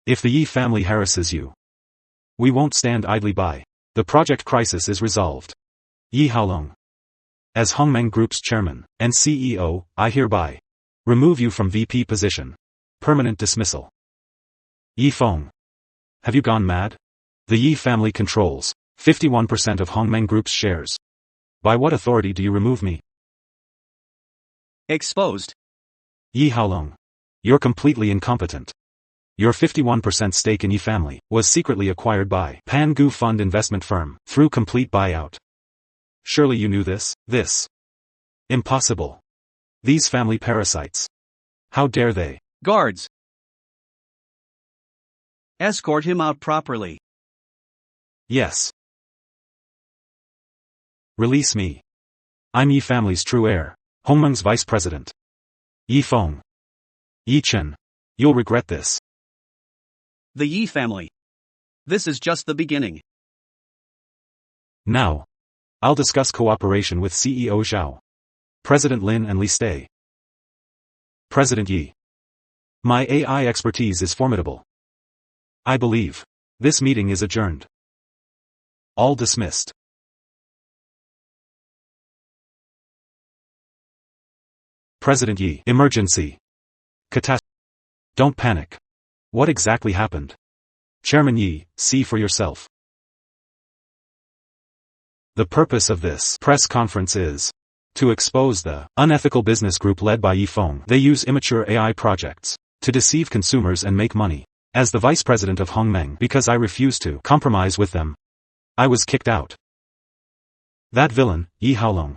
If the Yi family harasses you, we won't stand idly by. The project crisis is resolved. Yi Haolong. As Hongmeng Group's chairman and CEO, I hereby remove you from VP position. Permanent dismissal. Yi Feng. Have you gone mad? The Yi family controls 51% of Hongmeng Group's shares. By what authority do you remove me? Exposed. Yi Haolong. You're completely incompetent. Your 51% stake in Yi family was secretly acquired by Pangu Fund investment firm through complete buyout. Surely you knew this? This. Impossible. These family parasites. How dare they? Guards. Escort him out properly. Yes. Release me. I'm Yi family's true heir, Hongmeng's vice president. Yi Feng. Yi Chen. You'll regret this. The Yi family. This is just the beginning. Now, I'll discuss cooperation with CEO Zhao, President Lin and Li Stay. President Yi. My AI expertise is formidable. I believe this meeting is adjourned. All dismissed. President Yi. Emergency. Catastrophe. Don't panic. What exactly happened? Chairman Yi, see for yourself. The purpose of this press conference is to expose the unethical business group led by Yi Feng. They use immature AI projects to deceive consumers and make money. As the vice president of Hongmeng, because I refused to compromise with them, I was kicked out. That villain, Yi Haolong.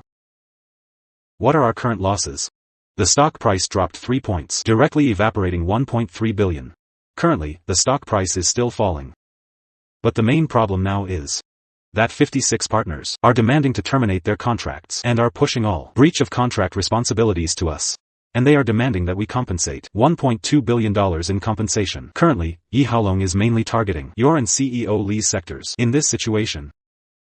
What are our current losses? The stock price dropped 3 points, directly evaporating 1.3 billion. Currently, the stock price is still falling. But the main problem now is that 56 partners are demanding to terminate their contracts and are pushing all breach of contract responsibilities to us. And they are demanding that we compensate $1.2 billion in compensation. Currently, Yi Haolong is mainly targeting your and CEO Li's sectors. In this situation,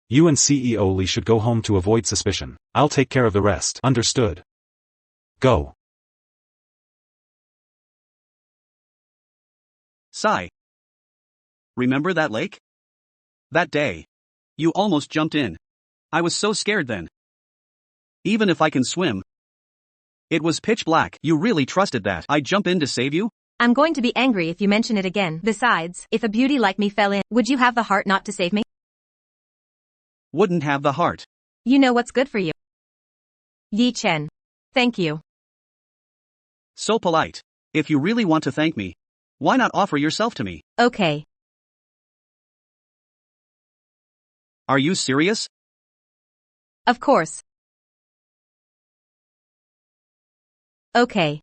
you and CEO Li should go home to avoid suspicion. I'll take care of the rest. Understood. Go. Sigh. Remember that lake? That day. You almost jumped in. I was so scared then. Even if I can swim. It was pitch black. You really trusted that I'd jump in to save you? I'm going to be angry if you mention it again. Besides, if a beauty like me fell in, would you have the heart not to save me? Wouldn't have the heart. You know what's good for you. Yi Chen. Thank you. So polite. If you really want to thank me, why not offer yourself to me? Okay. Are you serious? Of course. Okay.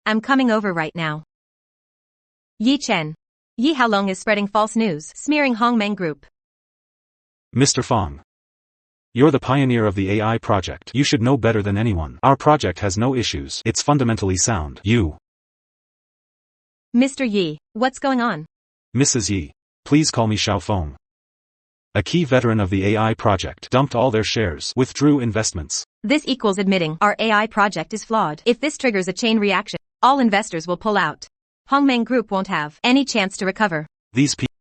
I'm coming over right now. Yi Chen. Yi Haolong is spreading false news, smearing Hongmeng Group. Mr. Fong. You're the pioneer of the AI project. You should know better than anyone. Our project has no issues. It's fundamentally sound. You. Mr. Yi, what's going on? Mrs. Yi. Please call me Xiao Feng. A key veteran of the AI project dumped all their shares, withdrew investments. This equals admitting our AI project is flawed. If this triggers a chain reaction, all investors will pull out. Hongmeng Group won't have any chance to recover. These people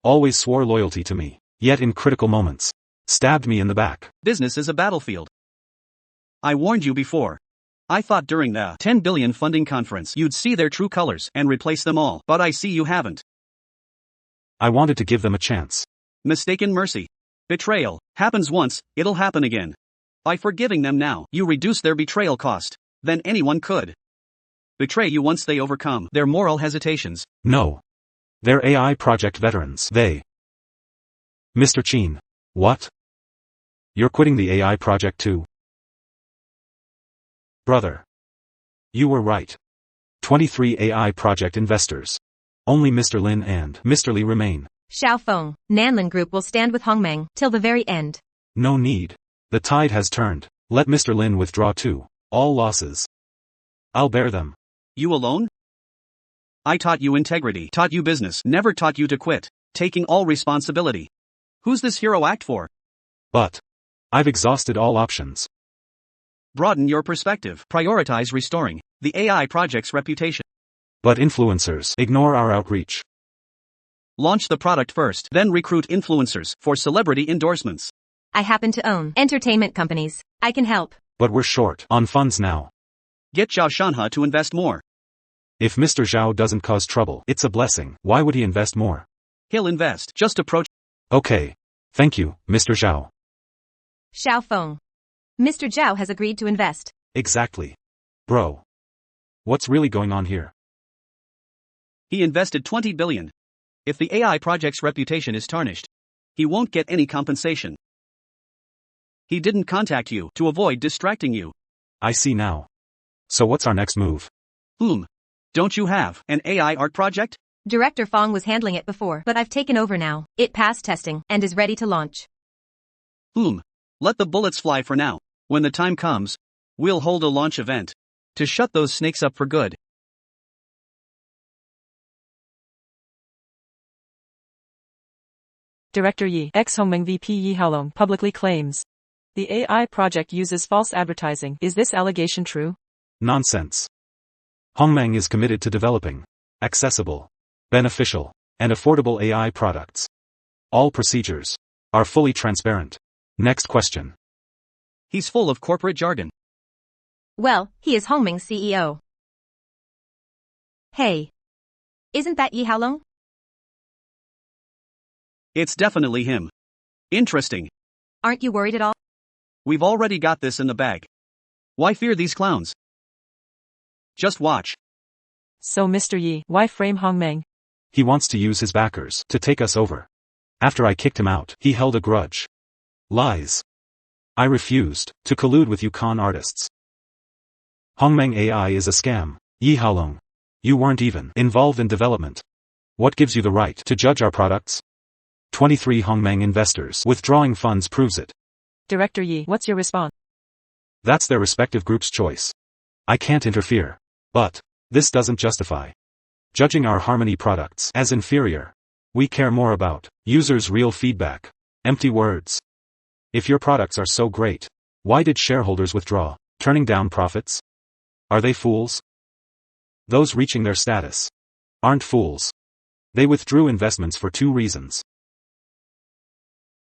always swore loyalty to me, yet in critical moments, stabbed me in the back. Business is a battlefield. I warned you before. I thought during the 10 billion funding conference you'd see their true colors and replace them all, but I see you haven't. I wanted to give them a chance. Mistaken mercy. Betrayal happens once, it'll happen again. By forgiving them now, you reduce their betrayal cost. Then anyone could betray you once they overcome their moral hesitations. No. They're AI project veterans. They. Mr. Chin. What? You're quitting the AI project too? Brother. You were right. 23 AI project investors. Only Mr. Lin and Mr. Li remain. Xiao Feng, Nanlin Group will stand with Hongmeng till the very end. No need. The tide has turned. Let Mr. Lin withdraw too. All losses. I'll bear them. You alone? I taught you integrity, taught you business, never taught you to quit, taking all responsibility. Who's this hero act for? But I've exhausted all options. Broaden your perspective, prioritize restoring the AI project's reputation. But influencers ignore our outreach. Launch the product first, then recruit influencers for celebrity endorsements. I happen to own entertainment companies. I can help. But we're short on funds now. Get Zhao Shanhe to invest more. If Mr. Zhao doesn't cause trouble, it's a blessing. Why would he invest more? He'll invest. Just approach. Okay. Thank you, Mr. Zhao. Xiao Feng. Mr. Zhao has agreed to invest. Exactly. Bro. What's really going on here? He invested 20 billion. If the AI project's reputation is tarnished, he won't get any compensation. He didn't contact you to avoid distracting you. I see now. So what's our next move? Don't you have an AI art project? Director Fong was handling it before, but I've taken over now. It passed testing and is ready to launch. Let the bullets fly for now. When the time comes, we'll hold a launch event to shut those snakes up for good. Director Yi, ex-Hongmeng VP Yi Haolong, publicly claims the AI project uses false advertising. Is this allegation true? Nonsense. Hongmeng is committed to developing accessible, beneficial, and affordable AI products. All procedures are fully transparent. Next question. He's full of corporate jargon. Well, he is Hongmeng's CEO. Hey. Isn't that Yi Haolong? It's definitely him. Interesting. Aren't you worried at all? We've already got this in the bag. Why fear these clowns? Just watch. So Mr. Yi, why frame Hongmeng? He wants to use his backers to take us over. After I kicked him out, he held a grudge. Lies. I refused to collude with you con artists. Hongmeng AI is a scam. Yi Haolong. You weren't even involved in development. What gives you the right to judge our products? 23 Hongmeng investors withdrawing funds proves it. Director Yi, what's your response? That's their respective group's choice. I can't interfere. But this doesn't justify judging our Harmony products as inferior. We care more about users' real feedback. Empty words. If your products are so great, why did shareholders withdraw, turning down profits? Are they fools? Those reaching their status aren't fools. They withdrew investments for 2 reasons.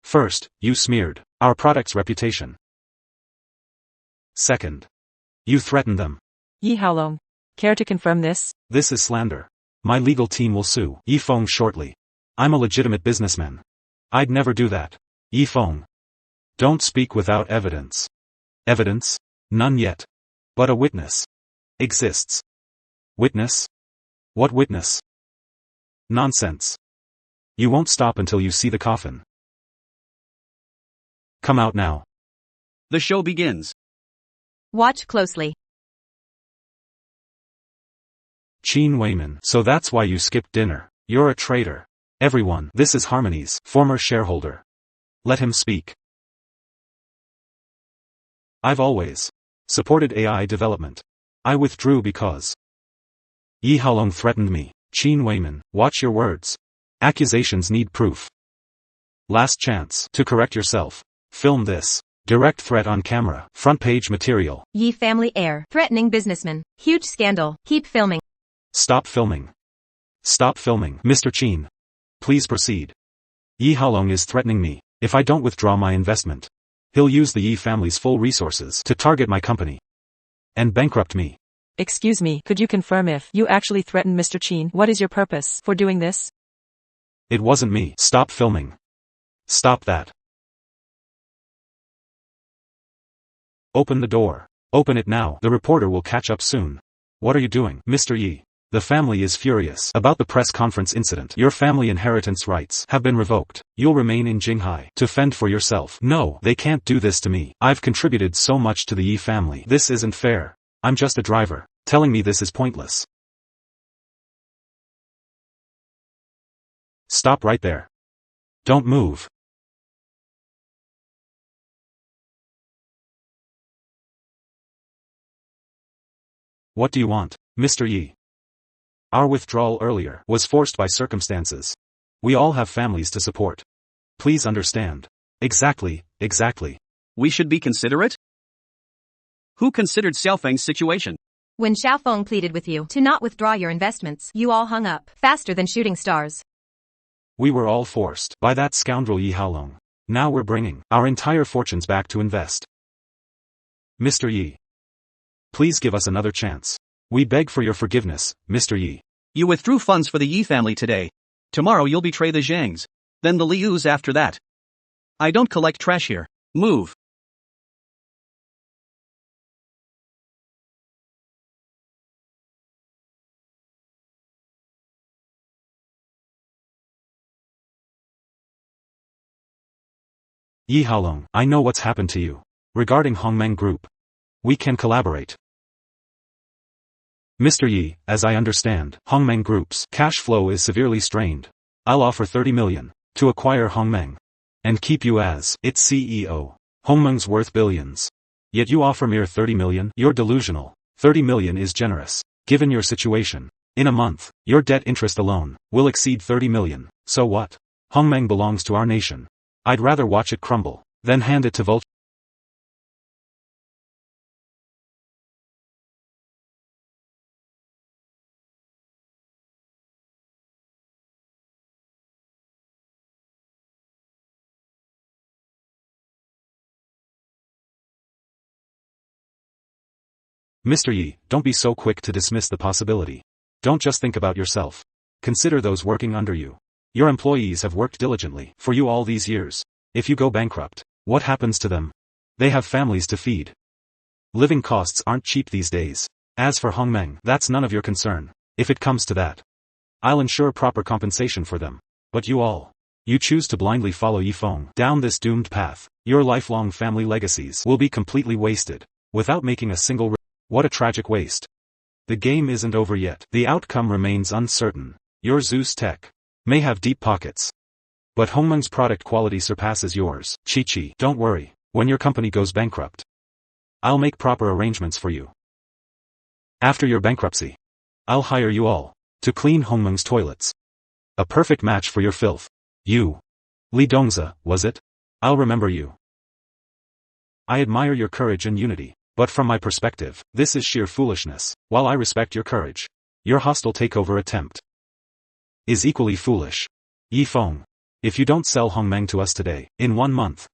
First, you smeared our product's reputation. Second, you threatened them. Yi Haolong, care to confirm this? This is slander. My legal team will sue Yi Feng shortly. I'm a legitimate businessman. I'd never do that. Yi Feng. Don't speak without evidence. Evidence? None yet. But a witness exists. Witness? What witness? Nonsense. You won't stop until you see the coffin. Come out now. The show begins. Watch closely. Qin Weimin. So that's why you skipped dinner. You're a traitor. Everyone, this is Harmony's former shareholder. Let him speak. I've always supported AI development. I withdrew because Yi Haolong threatened me. Qin Weimin, watch your words. Accusations need proof. Last chance to correct yourself. Film this. Direct threat on camera. Front page material. Yi family heir. Threatening businessman. Huge scandal. Keep filming. Stop filming. Stop filming. Mr. Qin. Please proceed. Yi Haolong is threatening me. If I don't withdraw my investment, he'll use the Yi family's full resources to target my company and bankrupt me. Excuse me, could you confirm if you actually threatened Mr. Qin? What is your purpose for doing this? It wasn't me. Stop filming. Stop that. Open the door. Open it now. The reporter will catch up soon. What are you doing, Mr. Yi? The family is furious about the press conference incident. Your family inheritance rights have been revoked. You'll remain in Jinghai to fend for yourself. No, they can't do this to me. I've contributed so much to the Yi family. This isn't fair. I'm just a driver. Telling me this is pointless. Stop right there. Don't move. What do you want, Mr. Yi? Our withdrawal earlier was forced by circumstances. We all have families to support. Please understand. Exactly. We should be considerate? Who considered Xiaofeng's situation? When Xiaofeng pleaded with you to not withdraw your investments, you all hung up faster than shooting stars. We were all forced by that scoundrel Yi Haolong. Now we're bringing our entire fortunes back to invest. Mr. Yi. Please give us another chance. We beg for your forgiveness, Mr. Yi. You withdrew funds for the Yi family today. Tomorrow you'll betray the Zhangs. Then the Lius after that. I don't collect trash here. Move. Yi Haolong, I know what's happened to you. Regarding Hongmeng Group, we can collaborate. Mr. Yi, as I understand, Hongmeng Group's cash flow is severely strained. I'll offer 30 million to acquire Hongmeng and keep you as its CEO. Hongmeng's worth billions. Yet you offer mere 30 million? You're delusional. 30 million is generous, given your situation. In a month, your debt interest alone will exceed 30 million. So what? Hongmeng belongs to our nation. I'd rather watch it crumble than hand it to vultures. Mr. Yi, don't be so quick to dismiss the possibility. Don't just think about yourself. Consider those working under you. Your employees have worked diligently for you all these years. If you go bankrupt, what happens to them? They have families to feed. Living costs aren't cheap these days. As for Hongmeng, that's none of your concern. If it comes to that, I'll ensure proper compensation for them. But you choose to blindly follow Yifeng down this doomed path. Your lifelong family legacies will be completely wasted, without making a single. What a tragic waste. The game isn't over yet. The outcome remains uncertain. Your Zeus Tech may have deep pockets, but Hongmeng's product quality surpasses yours. Chi, don't worry. When your company goes bankrupt, I'll make proper arrangements for you. After your bankruptcy, I'll hire you all to clean Hongmeng's toilets. A perfect match for your filth. You. Li Dongzi, was it? I'll remember you. I admire your courage and unity. But from my perspective, this is sheer foolishness. While I respect your courage, your hostile takeover attempt is equally foolish. Yifeng, if you don't sell Hongmeng to us today, in 1 month,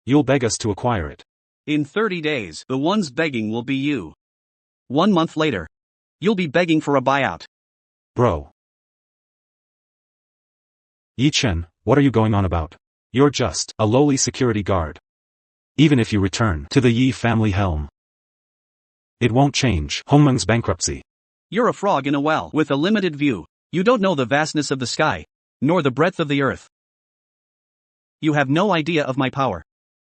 you'll beg us to acquire it. In 30 days, the ones begging will be you. 1 month later, you'll be begging for a buyout. Bro. Yi Chen, what are you going on about? You're just a lowly security guard. Even if you return to the Yi family helm, it won't change Hongmeng's bankruptcy. You're a frog in a well with a limited view. You don't know the vastness of the sky, nor the breadth of the earth. You have no idea of my power.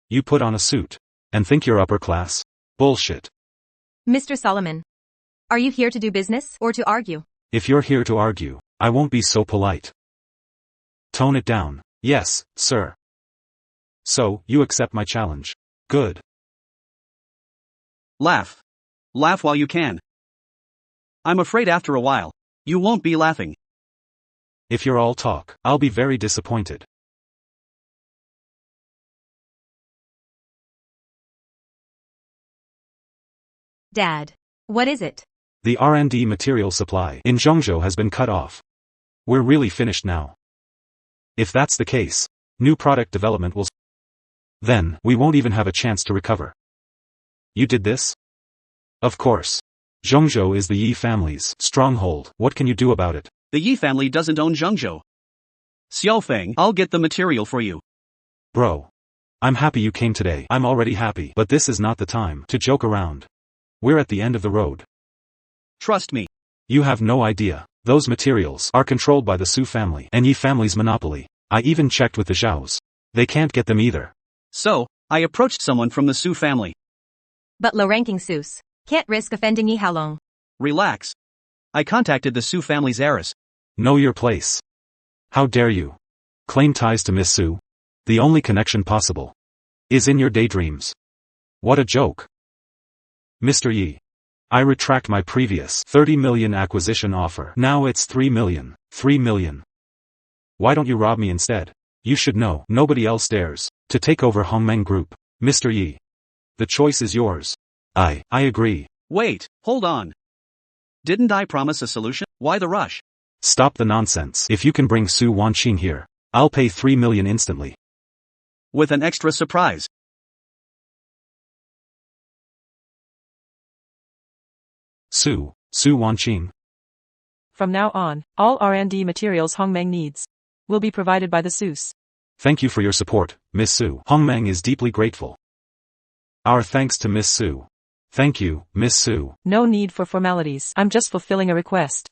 You put on a suit and think you're upper class? Bullshit. Mr. Solomon, are you here to do business or to argue? If you're here to argue, I won't be so polite. Tone it down. Yes, sir. So, you accept my challenge. Good. Laugh. Laugh while you can. I'm afraid after a while, you won't be laughing. If you're all talk, I'll be very disappointed. Dad. What is it? The R&D material supply in Zhengzhou has been cut off. We're really finished now. If that's the case, new product development will. Then, we won't even have a chance to recover. You did this? Of course. Zhengzhou is the Yi family's stronghold. What can you do about it? The Yi family doesn't own Zhengzhou. Xiaofeng, I'll get the material for you. Bro. I'm happy you came today. I'm already happy. But this is not the time to joke around. We're at the end of the road. Trust me. You have no idea. Those materials are controlled by the Su family and Yi family's monopoly. I even checked with the Zhaos. They can't get them either. So, I approached someone from the Su family. But low-ranking Sus can't risk offending Yi Haolong. Relax. I contacted the Su family's heiress. Know your place. How dare you claim ties to Miss Su? The only connection possible is in your daydreams. What a joke. Mr. Yi. I retract my previous 30 million acquisition offer. Now it's 3 million. 3 million. Why don't you rob me instead? You should know nobody else dares to take over Hongmeng Group. Mr. Yi. The choice is yours. I agree. Wait, hold on. Didn't I promise a solution? Why the rush? Stop the nonsense. If you can bring Su Wanqing here, I'll pay 3 million instantly. With an extra surprise. Su Wanqing. From now on, all R&D materials Hongmeng needs will be provided by the Sus. Thank you for your support, Miss Su. Hongmeng is deeply grateful. Our thanks to Miss Su. Thank you, Miss Su. No need for formalities. I'm just fulfilling a request.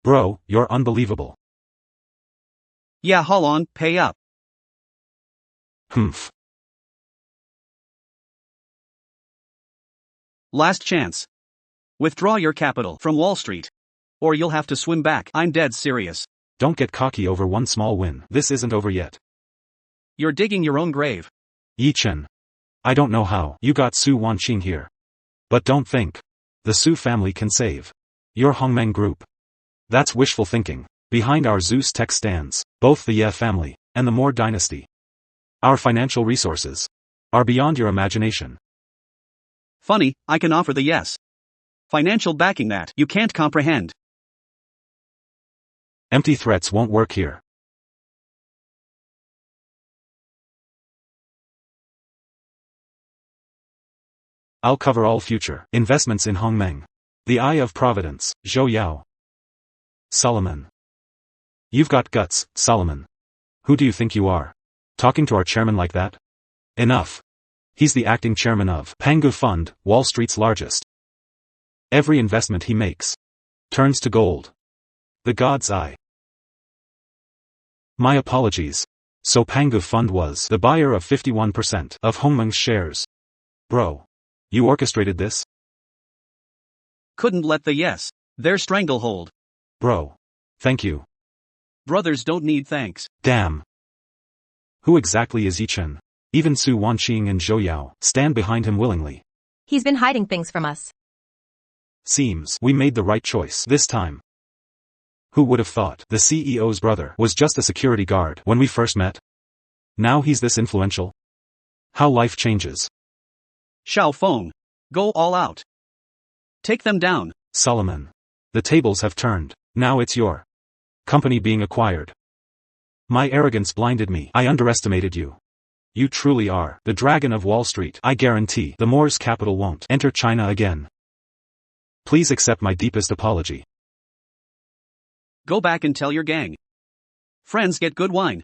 Bro, you're unbelievable. Yeah, hold on, pay up. Humph. Last chance. Withdraw your capital from Wall Street. Or you'll have to swim back. I'm dead serious. Don't get cocky over one small win. This isn't over yet. You're digging your own grave. Yi Chen. I don't know how you got Su Wanqing here. But don't think the Su family can save your Hongmeng Group. That's wishful thinking. Behind our Zeus Tech stands both the Ye family and the Moore dynasty. Our financial resources are beyond your imagination. Funny, I can offer the yes. Financial backing that you can't comprehend. Empty threats won't work here. I'll cover all future investments in Hongmeng. The Eye of Providence, Zhou Yao. Solomon. You've got guts, Solomon. Who do you think you are? Talking to our chairman like that? Enough. He's the acting chairman of Pangu Fund, Wall Street's largest. Every investment he makes turns to gold. The God's eye. My apologies. So Pangu Fund was the buyer of 51% of Hongmeng's shares. Bro. You orchestrated this? Couldn't let the yes. Their stranglehold. Bro. Thank you. Brothers don't need thanks. Damn. Who exactly is Yi Chen? Even Su Wanqing and Zhou Yao stand behind him willingly. He's been hiding things from us. Seems we made the right choice this time. Who would have thought the CEO's brother was just a security guard when we first met? Now he's this influential. How life changes. Xiaofeng. Go all out. Take them down. Solomon. The tables have turned. Now it's your company being acquired. My arrogance blinded me. I underestimated you. You truly are the dragon of Wall Street. I guarantee the Moore's capital won't enter China again. Please accept my deepest apology. Go back and tell your gang. Friends get good wine.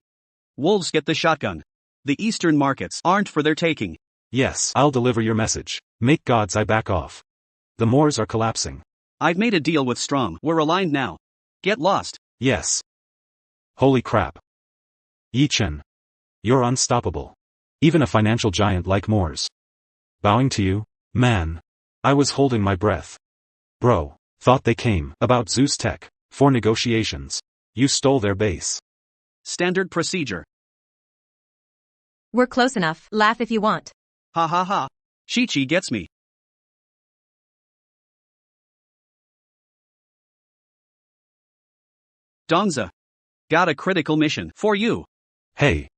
Wolves get the shotgun. The Eastern markets aren't for their taking. Yes, I'll deliver your message. Make God's eye back off. The Moors are collapsing. I've made a deal with Strom. We're aligned now. Get lost. Yes. Holy crap. Yi Chen. You're unstoppable. Even a financial giant like Moore's bowing to you? Man. I was holding my breath. Bro, Thought they came about Zeus Tech for negotiations. You stole their base. Standard procedure. We're close enough. Laugh if you want. Ha ha ha. Chi-Chi gets me. Donza. Got a critical mission for you. Hey.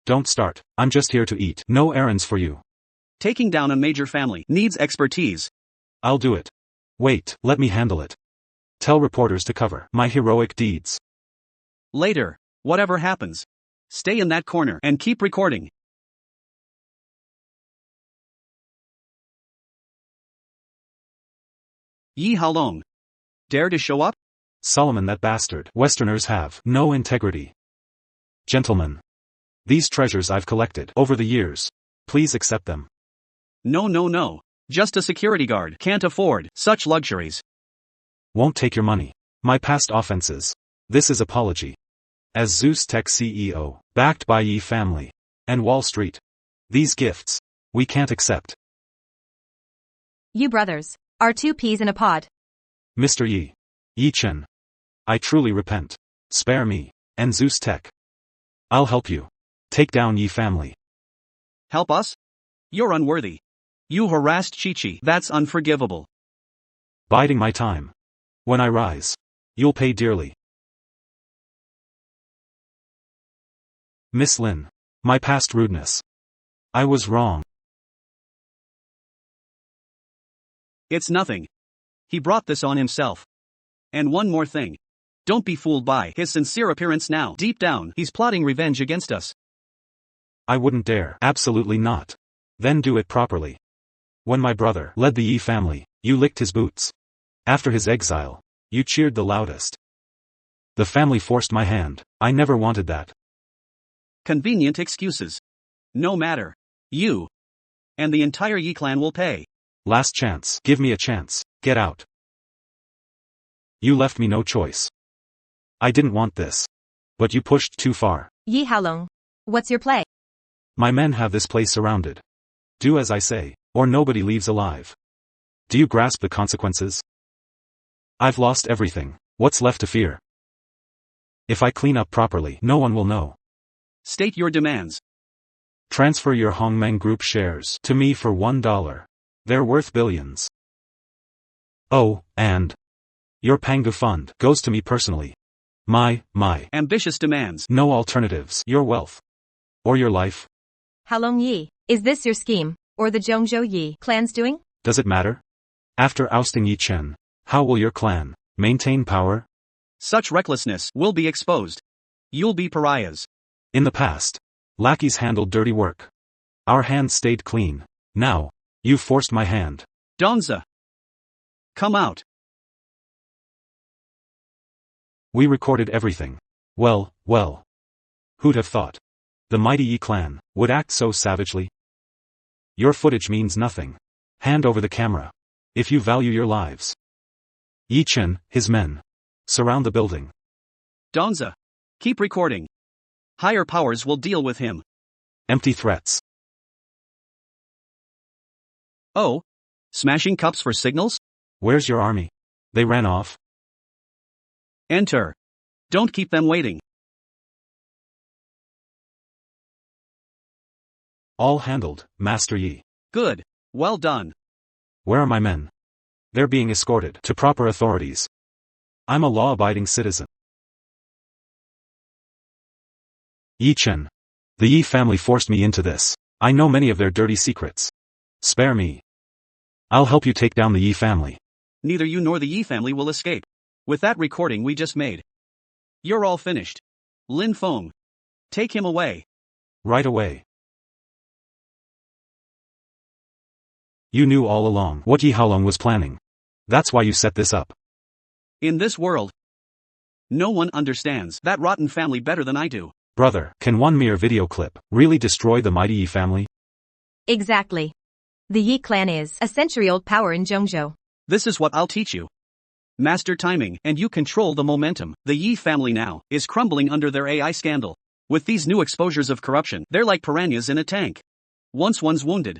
Don't start. I'm just here to eat. No errands for you. Taking down a major family needs expertise. I'll do it. Wait, let me handle it. Tell reporters to cover my heroic deeds. Later, whatever happens, stay in that corner and keep recording. Yi Haolong. Dare to show up? Solomon, that bastard. Westerners have no integrity. Gentlemen. These treasures I've collected over the years. Please accept them. No no no. Just a security guard can't afford such luxuries. Won't take your money. My past offenses. This is apology. As Zeus Tech CEO, backed by Yi family and Wall Street. These gifts, we can't accept. You brothers are two peas in a pod. Mr. Yi. Yi Chen. I truly repent. Spare me, and Zeus Tech. I'll help you. Take down Yi family. Help us? You're unworthy. You harassed Chi-Chi. That's unforgivable. Biding my time. When I rise, you'll pay dearly. Miss Lin. My past rudeness. I was wrong. It's nothing. He brought this on himself. And one more thing. Don't be fooled by his sincere appearance now. Deep down, he's plotting revenge against us. I wouldn't dare. Absolutely not. Then do it properly. When my brother led the Yi family, you licked his boots. After his exile, you cheered the loudest. The family forced my hand. I never wanted that. Convenient excuses. No matter. You and the entire Yi clan will pay. Last chance. Give me a chance. Get out. You left me no choice. I didn't want this. But you pushed too far. Yi Haolong. What's your play? My men have this place surrounded. Do as I say, or nobody leaves alive. Do you grasp the consequences? I've lost everything. What's left to fear? If I clean up properly, no one will know. State your demands. Transfer your Hongmeng Group shares to me for $1. They're worth billions. Oh, and your Pangu fund goes to me personally. My ambitious demands. No alternatives. Your wealth. Or your life. Haolong Yi, is this your scheme, or the Zhongzhou Yi clan's doing? Does it matter? After ousting Yi Chen, how will your clan maintain power? Such recklessness will be exposed. You'll be pariahs. In the past, lackeys handled dirty work. Our hands stayed clean. Now, you forced my hand. Donza. Come out. We recorded everything. Well. Who'd have thought? The mighty Yi clan would act so savagely? Your footage means nothing. Hand over the camera. If you value your lives. Yi Chen, his men. Surround the building. Donza. Keep recording. Higher powers will deal with him. Empty threats. Oh? Smashing cups for signals? Where's your army? They ran off. Enter. Don't keep them waiting. All handled, Master Yi. Good. Well done. Where are my men? They're being escorted to proper authorities. I'm a law-abiding citizen. Yi Chen. The Yi family forced me into this. I know many of their dirty secrets. Spare me. I'll help you take down the Yi family. Neither you nor the Yi family will escape. With that recording we just made. You're all finished. Lin Feng. Take him away. Right away. You knew all along what Yi Haolong was planning. That's why you set this up. In this world, no one understands that rotten family better than I do. Brother, can one mere video clip really destroy the mighty Yi family? Exactly. The Yi clan is a century-old power in Zhongzhou. This is what I'll teach you. Master timing, and you control the momentum. The Yi family now is crumbling under their AI scandal. With these new exposures of corruption, they're like piranhas in a tank. Once one's wounded,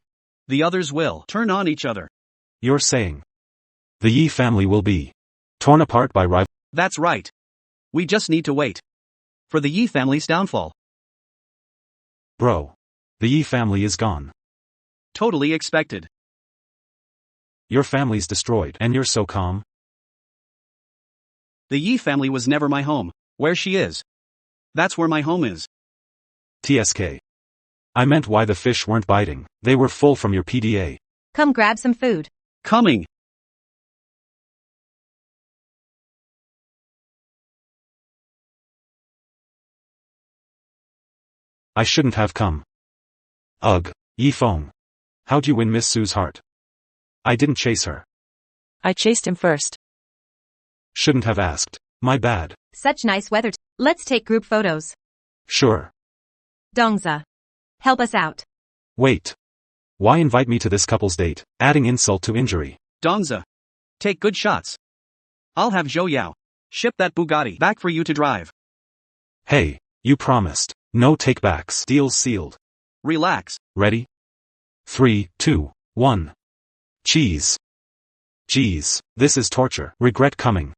the others will turn on each other. You're saying the Yi family will be Torn apart by rival. That's right. We just need to wait for the Yi family's downfall. Bro. The Yi family is gone. Totally expected. Your family's destroyed and you're so calm. The Yi family was never my home. Where she is, that's where my home is. TSK. I meant why the fish weren't biting. They were full from your PDA. Come grab some food. Coming. I shouldn't have come. Ugh, Yi Feng. How'd you win Miss Sue's heart? I didn't chase her. I chased him first. Shouldn't have asked. My bad. Such nice weather. Let's take group photos. Sure. Dongza. Help us out. Wait. Why invite me to this couple's date, adding insult to injury? Dongza. Take good shots. I'll have Zhou Yao ship that Bugatti back for you to drive. Hey, you promised. No takebacks. Deal sealed. Relax. Ready? 3, 2, 1. Cheese. Geez, this is torture. Regret coming.